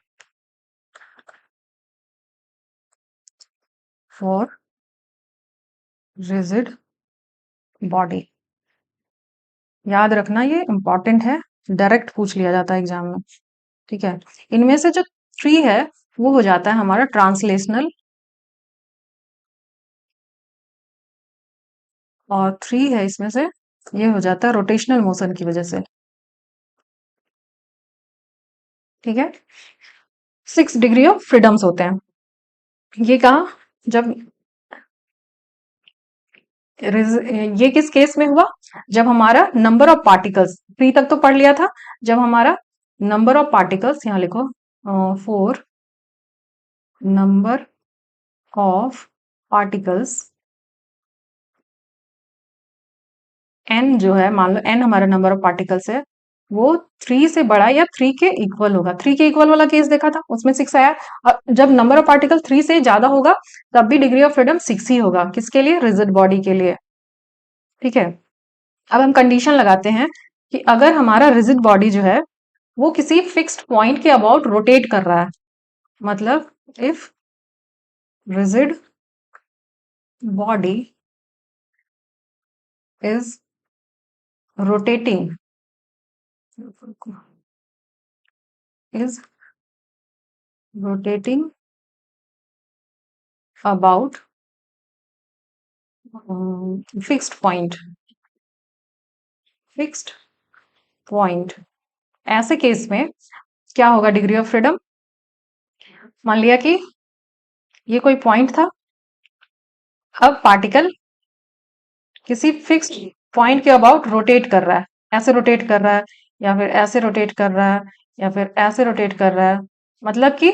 फॉर रिजिड बॉडी। याद रखना ये इंपॉर्टेंट है, डायरेक्ट पूछ लिया जाता है एग्जाम में। ठीक है, इनमें से जो 3 है वो हो जाता है हमारा ट्रांसलेशनल, और 3 है इसमें से ये हो जाता है रोटेशनल मोशन की वजह से। ठीक है, 6 डिग्री ऑफ फ्रीडम्स होते हैं। ये कहा, जब ये किस केस में हुआ, जब हमारा नंबर ऑफ पार्टिकल्स, 3 तक तो पढ़ लिया था, जब हमारा नंबर ऑफ पार्टिकल्स, यहाँ लिखो 4 नंबर ऑफ पार्टिकल्स, n जो है, मान लो n हमारा नंबर ऑफ पार्टिकल्स है, वो 3 से बड़ा या 3 के इक्वल होगा। 3 के इक्वल वाला केस देखा था, उसमें 6 आया। अब जब नंबर ऑफ पार्टिकल 3 से ज्यादा होगा, तब भी डिग्री ऑफ फ्रीडम 6 ही होगा, किसके लिए, रिजिड बॉडी के लिए। ठीक है, अब हम कंडीशन लगाते हैं कि अगर हमारा रिजिड बॉडी जो है वो किसी फिक्स्ड पॉइंट के अबाउट रोटेट कर रहा है, मतलब if rigid body is rotating, is rotating about fixed point, fixed point, ऐसे केस में क्या होगा डिग्री ऑफ फ्रीडम, मान लिया कि ये कोई पॉइंट था अब पार्टिकल किसी फिक्स्ड पॉइंट के अबाउट रोटेट कर रहा है, ऐसे रोटेट कर रहा है, या फिर ऐसे रोटेट कर रहा है, या फिर ऐसे रोटेट कर रहा है, मतलब कि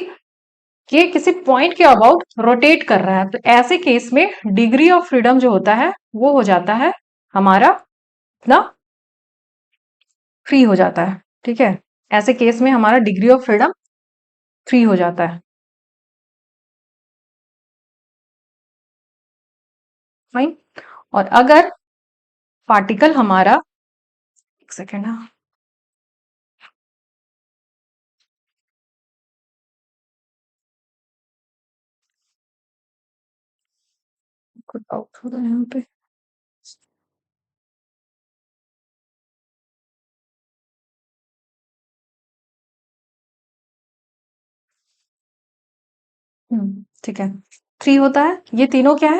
ये किसी पॉइंट के अबाउट रोटेट कर रहा है। तो ऐसे केस में डिग्री ऑफ फ्रीडम जो होता है वो हो जाता है हमारा ना फ्री हो जाता है। ठीक है, ऐसे केस में हमारा डिग्री ऑफ फ्रीडम फ्री हो जाता है। फाइन। और अगर पार्टिकल हमारा, एक सेकेंड, हाँ, कुछ डाउट हो रहा है यहाँ पे। ठीक है, थ्री होता है। ये तीनों क्या है,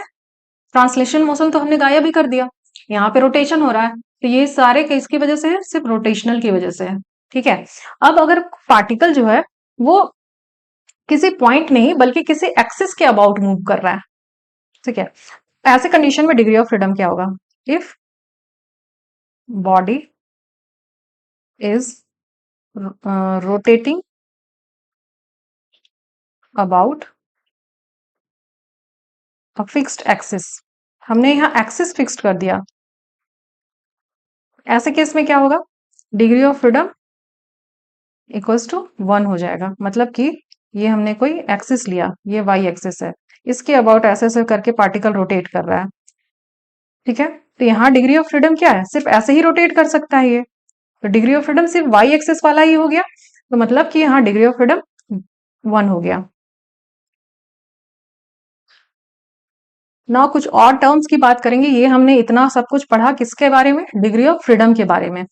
ट्रांसलेशन मोशन तो हमने गायब ही कर दिया, यहाँ पे रोटेशन हो रहा है, तो ये सारे किसकी वजह से है, सिर्फ रोटेशनल की वजह से है। ठीक है, अब अगर पार्टिकल जो है वो किसी पॉइंट नहीं बल्कि किसी एक्सिस के अबाउट मूव कर रहा है, ठीक है, ऐसे कंडीशन में डिग्री ऑफ फ्रीडम क्या होगा, if body is rotating about a fixed axis. हमने यहाँ एक्सिस फिक्स्ड कर दिया, ऐसे केस में क्या होगा, degree of freedom equals to 1 हो जाएगा। मतलब कि ये हमने कोई एक्सिस लिया, ये वाई एक्सिस है, इसके अबाउट ऐसे ऐसे करके पार्टिकल रोटेट कर रहा है। ठीक है, तो यहाँ डिग्री ऑफ फ्रीडम क्या है, सिर्फ ऐसे ही रोटेट कर सकता है ये, तो डिग्री ऑफ फ्रीडम सिर्फ वाई एक्सिस वाला ही हो गया, तो मतलब कि यहाँ डिग्री ऑफ फ्रीडम 1 हो गया। ना कुछ और टर्म्स की बात करेंगे, ये हमने इतना सब कुछ पढ़ा किसके बारे में, डिग्री ऑफ फ्रीडम के बारे में।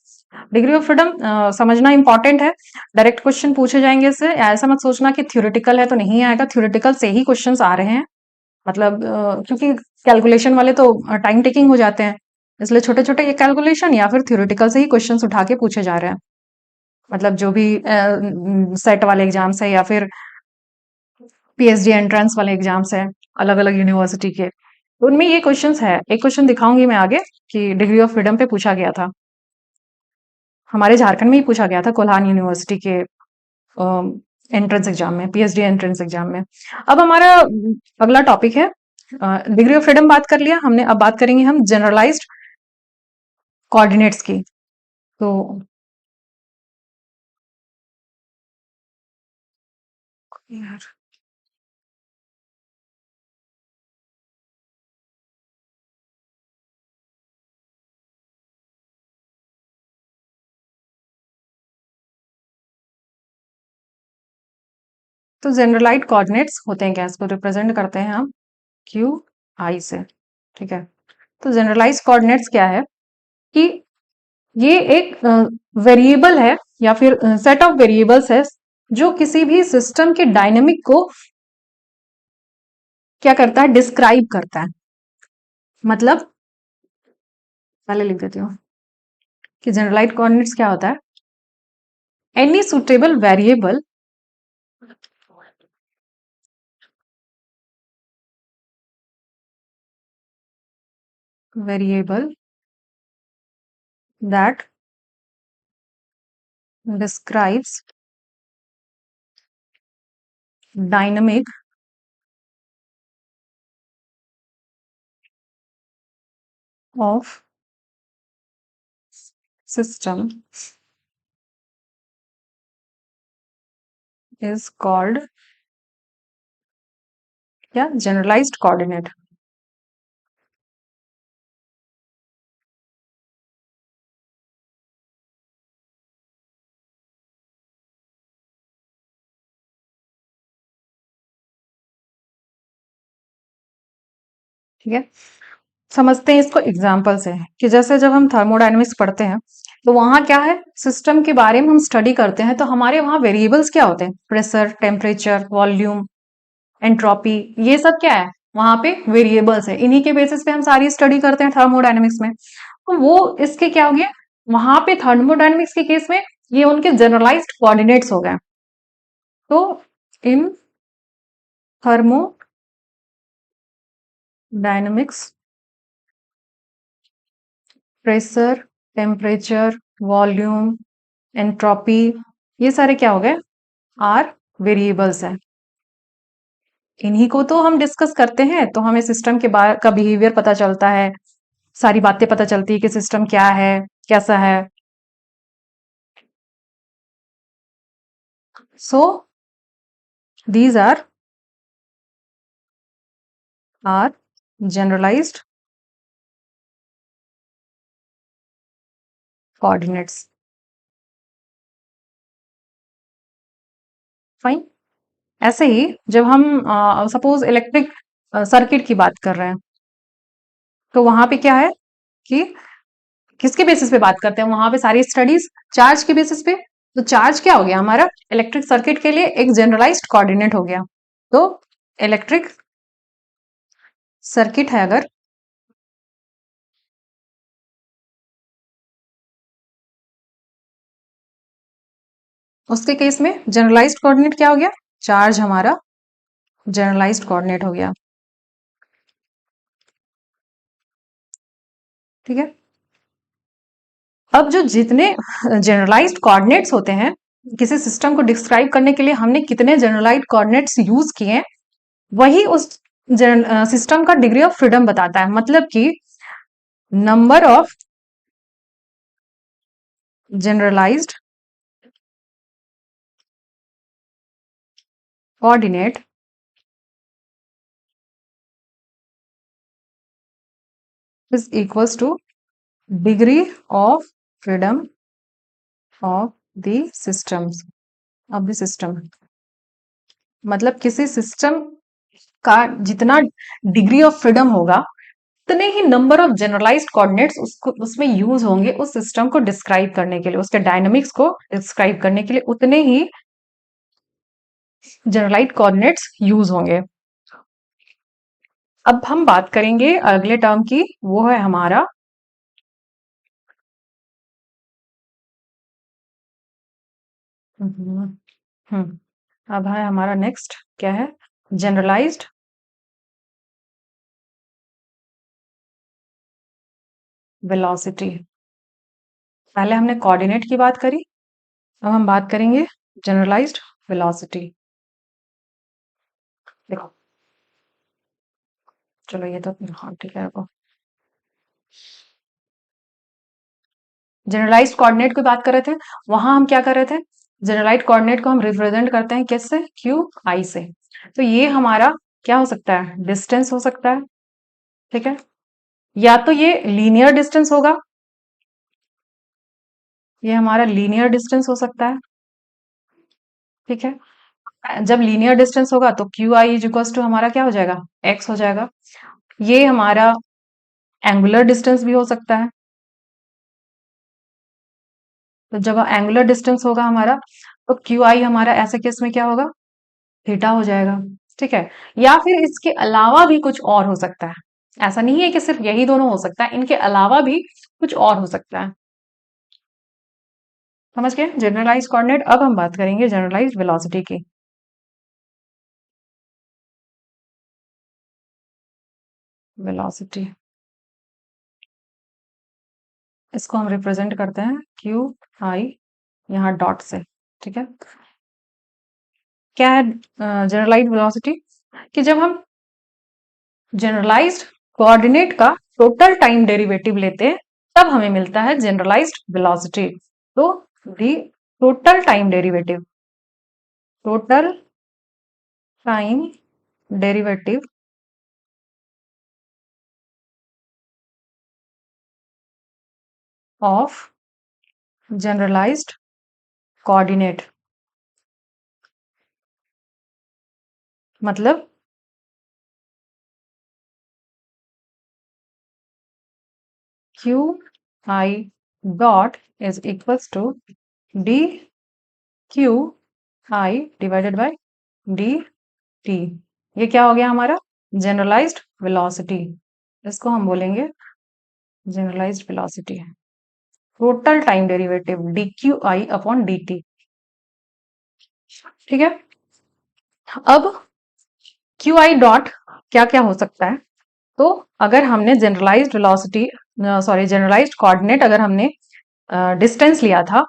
डिग्री ऑफ फ्रीडम समझना इंपॉर्टेंट है, डायरेक्ट क्वेश्चन पूछे जाएंगे इससे, ऐसा मत सोचना कि थ्योरेटिकल है तो नहीं आएगा, थ्योरेटिकल से ही क्वेश्चंस आ रहे हैं। मतलब क्योंकि कैलकुलेशन वाले तो टाइम टेकिंग हो जाते हैं, इसलिए छोटे छोटे ये कैलकुलेशन या फिर थ्योरेटिकल से ही क्वेश्चंस उठा के पूछे जा रहे हैं। मतलब जो भी सेट वाले एग्जाम्स है या फिर पीएचडी एंट्रेंस वाले एग्जाम्स है अलग अलग यूनिवर्सिटी के, तो उनमें ये क्वेश्चंस है। एक क्वेश्चन दिखाऊंगी मैं आगे कि डिग्री ऑफ फ्रीडम पे पूछा गया था, हमारे झारखंड में ही पूछा गया था, कोल्हान यूनिवर्सिटी के एंट्रेंस एग्जाम में, पीएचडी एंट्रेंस एग्जाम में। अब हमारा अगला टॉपिक है, डिग्री ऑफ फ्रीडम बात कर लिया हमने, अब बात करेंगे हम जनरलाइज्ड कोऑर्डिनेट्स की। तो यार, तो जनरलाइज्ड कोऑर्डिनेट्स होते हैं क्या, इसको रिप्रेजेंट करते हैं हम क्यू आई से। ठीक है, तो जनरलाइज्ड कोऑर्डिनेट्स क्या है कि ये एक वेरिएबल है या फिर सेट ऑफ वेरिएबल्स है जो किसी भी सिस्टम के डायनेमिक को क्या करता है, डिस्क्राइब करता है। मतलब पहले लिख देती हूँ कि जनरलाइज्ड कोऑर्डिनेट्स क्या होता है, any suitable variable that describes dynamic of system is called क्या, generalized coordinate। ठीक है, समझते हैं इसको एग्जाम्पल से कि जैसे जब हम थर्मोडायनेमिक्स पढ़ते हैं तो वहां क्या है, सिस्टम के बारे में हम स्टडी करते हैं, तो हमारे वहां वेरिएबल्स क्या होते हैं, प्रेशर, टेम्परेचर, वॉल्यूम, एंट्रोपी, ये सब क्या है, वहां पे वेरिएबल्स है, इन्हीं के बेसिस पे हम सारी स्टडी करते हैं थर्मोडायनेमिक्स में। तो वो इसके क्या हो गया, वहां पे थर्मोडायनेमिक्स के केस में ये उनके जनरलाइज्ड कोऑर्डिनेट्स हो गए। तो इन dynamics, pressure, temperature, volume, entropy, ये सारे क्या हो गए? आर वेरिएबल्स हैं। इन्हीं को तो हम डिस्कस करते हैं तो हमें सिस्टम के बारे का बिहेवियर पता चलता है, सारी बातें पता चलती है कि सिस्टम क्या है, कैसा है। So these are generalised coordinates. Fine. ऐसे ही जब हम सपोज इलेक्ट्रिक सर्किट की बात कर रहे हैं तो वहां पे क्या है कि किसके बेसिस पे बात करते हैं? वहां पे सारी स्टडीज चार्ज के बेसिस पे। तो चार्ज क्या हो गया हमारा इलेक्ट्रिक सर्किट के लिए? एक जनरलाइज्ड कोऑर्डिनेट हो गया। तो इलेक्ट्रिक सर्किट है अगर, उसके केस में जनरलाइज्ड कोऑर्डिनेट क्या हो गया? चार्ज हमारा जनरलाइज्ड कोऑर्डिनेट हो गया। ठीक है। अब जो जितने जनरलाइज्ड कोऑर्डिनेट्स होते हैं, किसी सिस्टम को डिस्क्राइब करने के लिए हमने कितने जनरलाइज्ड कोऑर्डिनेट्स यूज किए, वही उस सिस्टम का डिग्री ऑफ फ्रीडम बताता है। मतलब कि number of generalised coordinate is equals to degree of freedom of the systems of the system। मतलब किसी सिस्टम का जितना डिग्री ऑफ फ्रीडम होगा उतने ही नंबर ऑफ जनरलाइज्ड कोऑर्डिनेट्स उसको उसमें यूज होंगे उस सिस्टम को डिस्क्राइब करने के लिए, उसके डायनामिक्स को डिस्क्राइब करने के लिए उतने ही जनरलाइज्ड कोऑर्डिनेट्स यूज होंगे। अब हम बात करेंगे अगले टर्म की, वो है हमारा अब है हमारा नेक्स्ट क्या है? Generalised velocity. पहले हमने कोऑर्डिनेट की बात करी, अब हम बात करेंगे जनरलाइज्ड वेलोसिटी। देखो, चलो ये तो हाँ ठीक है। रुको, जनरलाइज्ड कोऑर्डिनेट की बात कर रहे थे, वहां हम क्या कर रहे थे? जनरलाइज्ड कोऑर्डिनेट को हम रिप्रेजेंट करते हैं किससे? क्यू आई से। तो ये हमारा क्या हो सकता है? डिस्टेंस हो सकता है। ठीक है। या तो ये लीनियर डिस्टेंस होगा, ये हमारा लीनियर डिस्टेंस हो सकता है। ठीक है। जब लीनियर डिस्टेंस होगा तो q i is equal to हमारा क्या हो जाएगा? एक्स हो जाएगा। ये हमारा एंगुलर डिस्टेंस भी हो सकता है। तो जब एंगुलर डिस्टेंस होगा हमारा तो क्यू आई हमारा ऐसे केस में क्या होगा? थीटा हो जाएगा। ठीक है। या फिर इसके अलावा भी कुछ और हो सकता है, ऐसा नहीं है कि सिर्फ यही दोनों हो सकता है, इनके अलावा भी कुछ और हो सकता है। समझ गए जनरलाइज कोऑर्डिनेट। अब हम बात करेंगे जनरलाइज वेलोसिटी की। वेलोसिटी, इसको हम रिप्रेजेंट करते हैं क्यू आई यहाँ डॉट से। ठीक है। क्या है जनरलाइज वेलोसिटी? कि जब हम जनरलाइज्ड कोऑर्डिनेट का टोटल टाइम डेरिवेटिव लेते हैं तब हमें मिलता है जनरलाइज्ड वेलोसिटी। तो the total time derivative, total time derivative of generalised coordinate, मतलब Q I dot is equals to D Q I divided by D T. ये क्या हो गया हमारा? Generalized velocity. इसको हम बोलेंगे generalized velocity, total time derivative D Q I upon D T. ठीक है। अब क्यू आई डॉट क्या क्या हो सकता है? तो अगर हमने generalised velocity, sorry generalised coordinate, अगर हमने डिस्टेंस लिया था,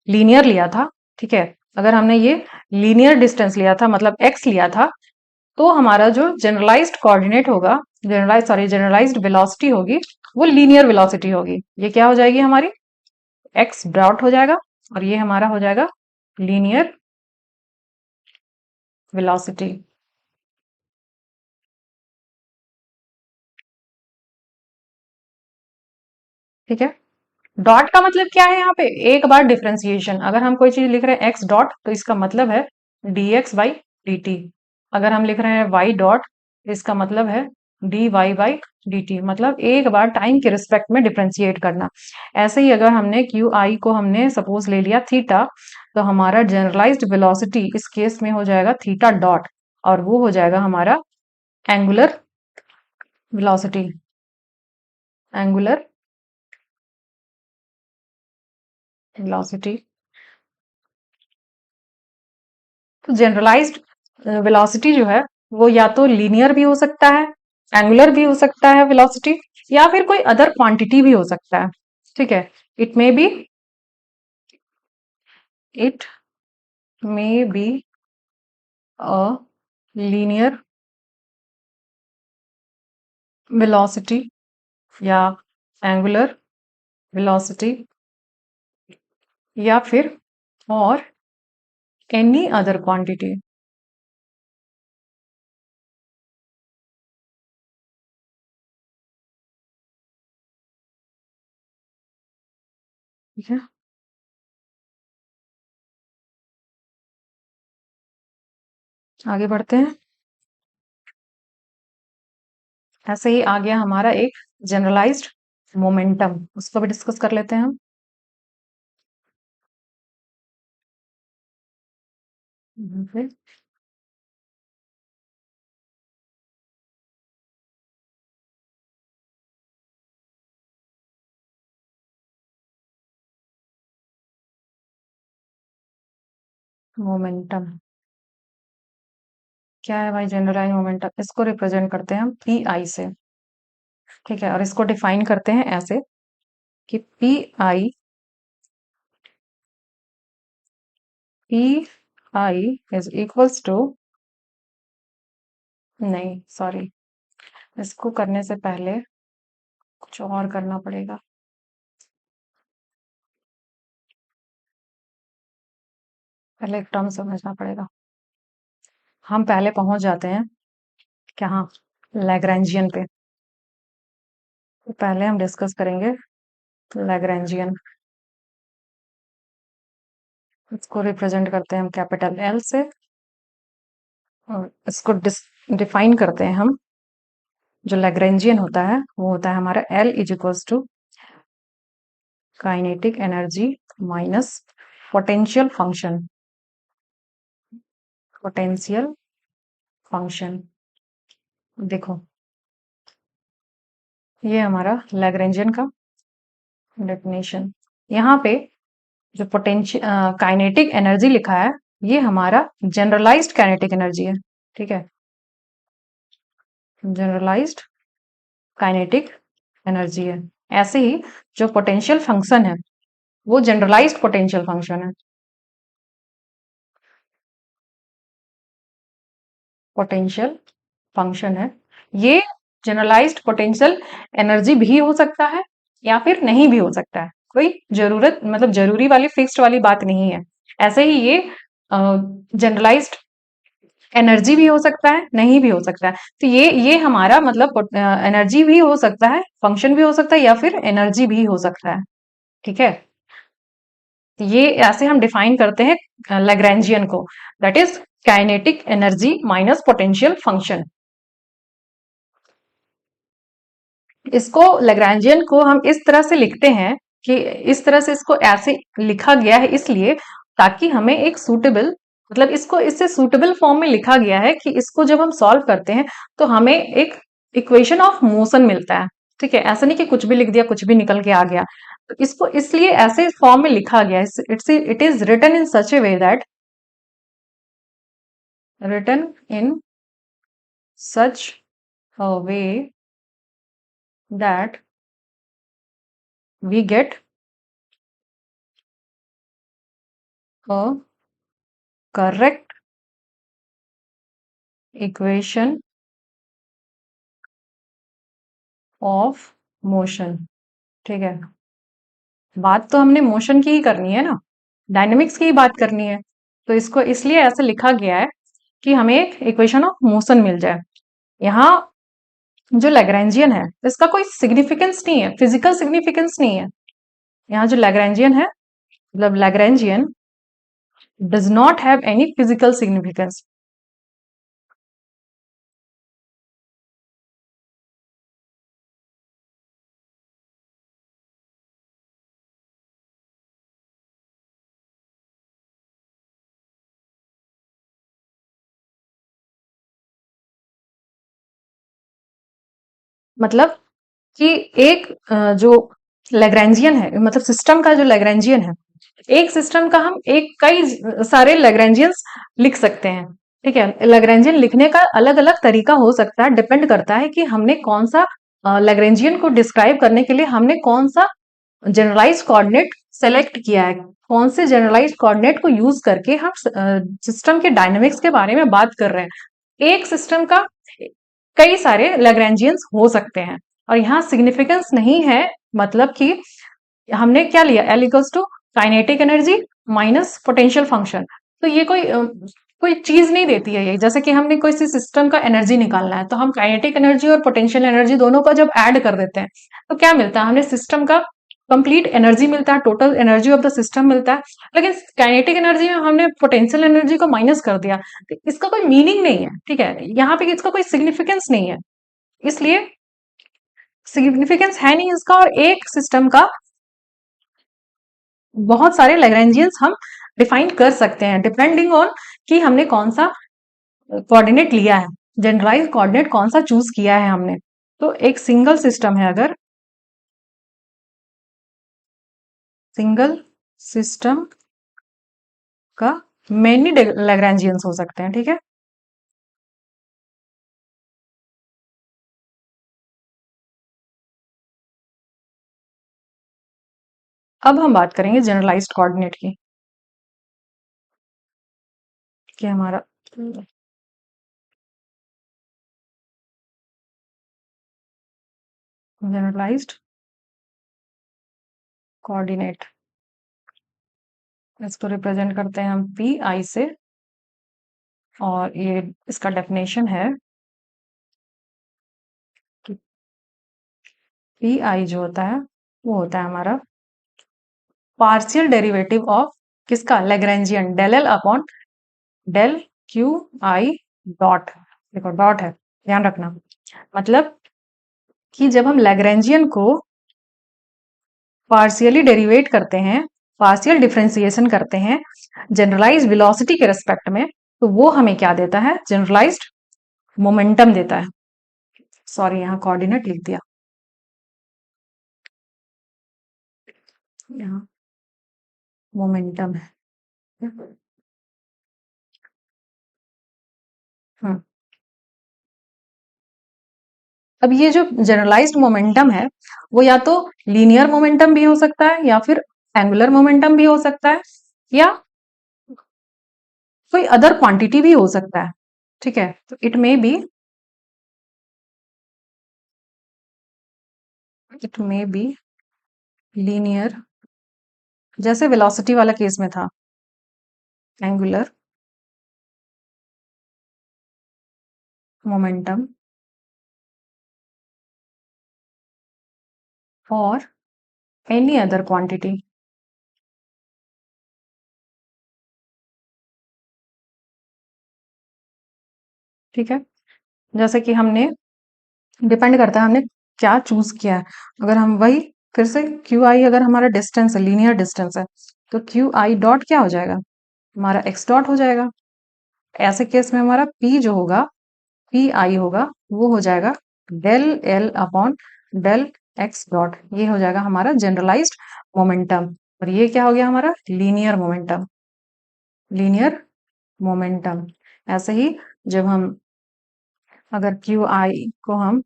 लीनियर लिया था, ठीक है, अगर हमने ये लीनियर डिस्टेंस लिया था मतलब एक्स लिया था, तो हमारा जो जनरलाइज्ड कोऑर्डिनेट होगा, जनरलाइज्ड वेलोसिटी होगी, वो लीनियर वेलोसिटी होगी। ये क्या हो जाएगी हमारी, एक्स डॉट हो जाएगा और ये हमारा हो जाएगा लीनियर वेलोसिटी। ठीक है, डॉट का मतलब क्या है यहाँ पे, एक बार डिफरेंशिएशन, अगर हम कोई चीज लिख रहे हैं एक्स डॉट तो इसका मतलब है dx बाई dt। अगर हम लिख रहे हैं y डॉट, इसका मतलब है dy बाई dt, मतलब एक बार टाइम के रिस्पेक्ट में डिफरेंशिएट करना। ऐसे ही अगर हमने क्यू आई को हमने सपोज ले लिया थीटा, तो हमारा जनरलाइज्ड वेलोसिटी इस केस में हो जाएगा थीटा डॉट, और वो हो जाएगा हमारा एंगुलर वेलोसिटी, एंगुलर वेलोसिटी। तो जनरलाइज्ड वेलोसिटी जो है वो या तो लीनियर भी हो सकता है, एंगुलर भी हो सकता है वेलोसिटी, या फिर कोई अदर क्वांटिटी भी हो सकता है। ठीक है, it may be, it may be a linear velocity या एंगुलर वेलोसिटी, या फिर और एनी अदर क्वांटिटी। ठीक है, आगे बढ़ते हैं। ऐसे ही आ गया हमारा एक जनरलाइज्ड मोमेंटम, उसको भी डिस्कस कर लेते हैं हम। फिर मोमेंटम क्या है भाई, जनरलाइज मोमेंटम, इसको रिप्रेजेंट करते हैं हम पी आई से। ठीक है, और इसको डिफाइन करते हैं ऐसे कि p i is equals to, नहीं सॉरी, इसको करने से पहले कुछ और करना पड़ेगा, पहले एक टर्म समझना पड़ेगा। हम पहले पहुंच जाते हैं कहाँ, लैग्रैन्जियन पे। तो पहले हम डिस्कस करेंगे लैग्रैन्जियन, इसको रिप्रेजेंट करते हैं हम कैपिटल एल से, और इसको डिफाइन करते हैं हम, जो लैग्रैन्जियन होता है वो होता है हमारा L is equals to kinetic energy minus potential function, potential function. देखो, ये हमारा लैग्रैन्जियन का डेफिनेशन। यहाँ पे जो पोटेंशियल काइनेटिक एनर्जी लिखा है, ये हमारा जनरलाइज्ड काइनेटिक एनर्जी है। ठीक है, जनरलाइज्ड काइनेटिक एनर्जी है। ऐसे ही जो पोटेंशियल फंक्शन है वो जनरलाइज्ड पोटेंशियल फंक्शन है, पोटेंशियल फंक्शन है। ये जनरलाइज्ड पोटेंशियल एनर्जी भी हो सकता है या फिर नहीं भी हो सकता है, कोई जरूरत मतलब जरूरी वाली फिक्स्ड वाली बात नहीं है। ऐसे ही ये जनरलाइज्ड एनर्जी भी हो सकता है, नहीं भी हो सकता है। तो ये हमारा मतलब एनर्जी भी हो सकता है, फंक्शन भी हो सकता है, या फिर एनर्जी भी हो सकता है। ठीक है, ये ऐसे हम डिफाइन करते हैं लैग्रैन्जियन को, that is kinetic energy minus potential function. इसको लैग्रैन्जियन को हम इस तरह से लिखते हैं कि इस तरह से इसको ऐसे लिखा गया है इसलिए ताकि हमें एक सूटेबल, मतलब इसको इससे सूटेबल फॉर्म में लिखा गया है कि इसको जब हम सॉल्व करते हैं तो हमें एक इक्वेशन ऑफ मोशन मिलता है। ठीक है, ऐसा नहीं कि कुछ भी लिख दिया कुछ भी निकल के आ गया, तो इसको इसलिए ऐसे फॉर्म में लिखा गया है, it is written in such a way that, written in such a way that we get a correct equation of motion। ठीक है, बात तो हमने मोशन की ही करनी है ना, डायनेमिक्स की ही बात करनी है। तो इसको इसलिए ऐसे लिखा गया है कि हमें एक इक्वेशन ऑफ मोशन मिल जाए। यहाँ जो लैग्रैन्जियन है इसका कोई सिग्निफिकेंस नहीं है, फिजिकल सिग्निफिकेंस नहीं है। यहाँ जो लैग्रैन्जियन है, मतलब Lagrangian does not have any physical significance. मतलब कि एक जो लैग्रैन्जियन है, मतलब सिस्टम का जो लैग्रैन्जियन है, एक सिस्टम का हम एक कई सारे लैग्रैन्जियंस लिख सकते हैं। ठीक है, लैग्रैन्जियन लिखने का अलग अलग तरीका हो सकता है, डिपेंड करता है कि हमने कौन सा लैग्रैन्जियन को डिस्क्राइब करने के लिए हमने कौन सा जनरलाइज कोऑर्डिनेट सेलेक्ट किया है, कौन से जनरलाइज कोऑर्डिनेट को यूज करके हम सिस्टम के डायनेमिक्स के बारे में बात कर रहे हैं। एक सिस्टम का कई सारे लैग्रैन्जियंस हो सकते हैं, और यहाँ सिग्निफिकेंस नहीं है, मतलब कि हमने क्या लिया, L equals to kinetic energy minus potential function. तो ये कोई चीज नहीं देती है ये, जैसे कि हमने कोई सी सिस्टम का एनर्जी निकालना है तो हम काइनेटिक एनर्जी और पोटेंशियल एनर्जी दोनों को जब ऐड कर देते हैं तो क्या मिलता है, हमें सिस्टम का कंप्लीट एनर्जी मिलता है, total energy of the system मिलता है। लेकिन काइनेटिक एनर्जी में हमने पोटेंशियल एनर्जी को माइनस कर दिया, तो इसका कोई मीनिंग नहीं है। ठीक है, यहाँ पे इसका कोई सिग्निफिकेंस नहीं है, इसलिए सिग्निफिकेंस है नहीं इसका। और एक सिस्टम का बहुत सारे लैग्रैन्जियंस हम डिफाइन कर सकते हैं डिपेंडिंग ऑन कि हमने कौन सा कोऑर्डिनेट लिया है, जनरलाइज कोऑर्डिनेट कौन सा चूज किया है हमने। तो एक सिंगल सिस्टम है, अगर सिंगल सिस्टम का मेनी लैग्रैन्जियंस हो सकते हैं। ठीक है, अब हम बात करेंगे जनरलाइज्ड कोऑर्डिनेट की, कि हमारा जनरलाइज्ड कोऑर्डिनेट, इसको रिप्रेजेंट करते हैं हम पी आई से, और ये इसका डेफिनेशन है कि पी आई जो होता है वो होता है हमारा पार्शियल डेरिवेटिव ऑफ किसका, Lagrangian, del L upon del q आई डॉट। देखो डॉट है, ध्यान रखना। मतलब कि जब हम लैग्रैन्जियन को पार्शियली डेरिवेट करते हैं, पार्शियल डिफरेंशिएशन करते हैं जनरलाइज वेलोसिटी के रेस्पेक्ट में, तो वो हमें क्या देता है, जनरलाइज्ड मोमेंटम देता है। सॉरी, यहाँ कोऑर्डिनेट लिख दिया, यहाँ मोमेंटम है। हम्म, अब ये जो जनरलाइज्ड मोमेंटम है वो या तो लीनियर मोमेंटम भी हो सकता है, या फिर एंगुलर मोमेंटम भी हो सकता है, या कोई अदर क्वांटिटी भी हो सकता है। ठीक है, तो इट मे बी लीनियर, जैसे वेलोसिटी वाला केस में था, एंगुलर मोमेंटम और एनी अदर क्वांटिटी। ठीक है, जैसे कि हमने, डिपेंड करता है हमने क्या चूज किया है। अगर हम वही फिर से क्यू आई, अगर हमारा डिस्टेंस है, लीनियर डिस्टेंस है, तो क्यू आई डॉट क्या हो जाएगा, हमारा एक्स डॉट हो जाएगा। ऐसे केस में हमारा पी जो होगा, पी आई होगा, वो हो जाएगा del L upon del x dot. ये हो जाएगा हमारा जनरलाइज्ड मोमेंटम, और ये क्या हो गया हमारा, लीनियर मोमेंटम, लीनियर मोमेंटम। ऐसे ही जब हम, अगर क्यू आई को हम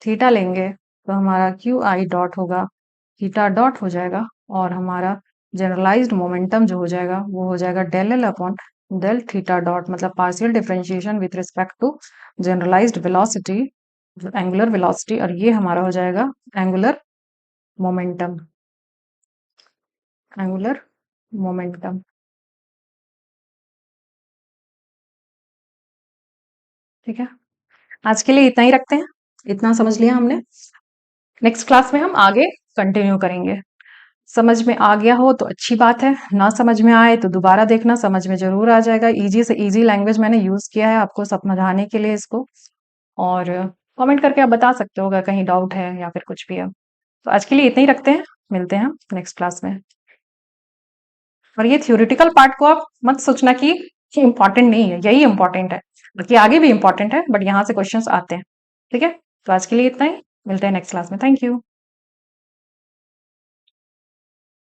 थीटा लेंगे तो हमारा क्यू आई डॉट होगा, थीटा डॉट हो जाएगा, और हमारा जनरलाइज्ड मोमेंटम जो हो जाएगा वो हो जाएगा del L upon del theta dot, मतलब partial differentiation with respect to generalized velocity, angular velocity, और ये हमारा हो जाएगा एंगुलर मोमेंटम, एंगुलर मोमेंटम। ठीक है, आज के लिए इतना ही रखते हैं, इतना समझ लिया हमने। नेक्स्ट क्लास में हम आगे कंटिन्यू करेंगे। समझ में आ गया हो तो अच्छी बात है, ना समझ में आए तो दोबारा देखना, समझ में जरूर आ जाएगा। इजी से इजी लैंग्वेज मैंने यूज किया है आपको समझाने के लिए इसको, और कमेंट करके आप बता सकते हो अगर कहीं डाउट है या फिर कुछ भी है। तो आज के लिए इतना ही रखते हैं, मिलते हैं नेक्स्ट क्लास में। और ये थ्योरेटिकल पार्ट को आप मत सोचना कि इम्पोर्टेंट नहीं है, यही इम्पोर्टेंट है, बाकी आगे भी इम्पोर्टेंट है, बट यहाँ से क्वेश्चंस आते हैं। ठीक है, तो आज के लिए इतना ही, मिलते हैं नेक्स्ट क्लास में। Thank you.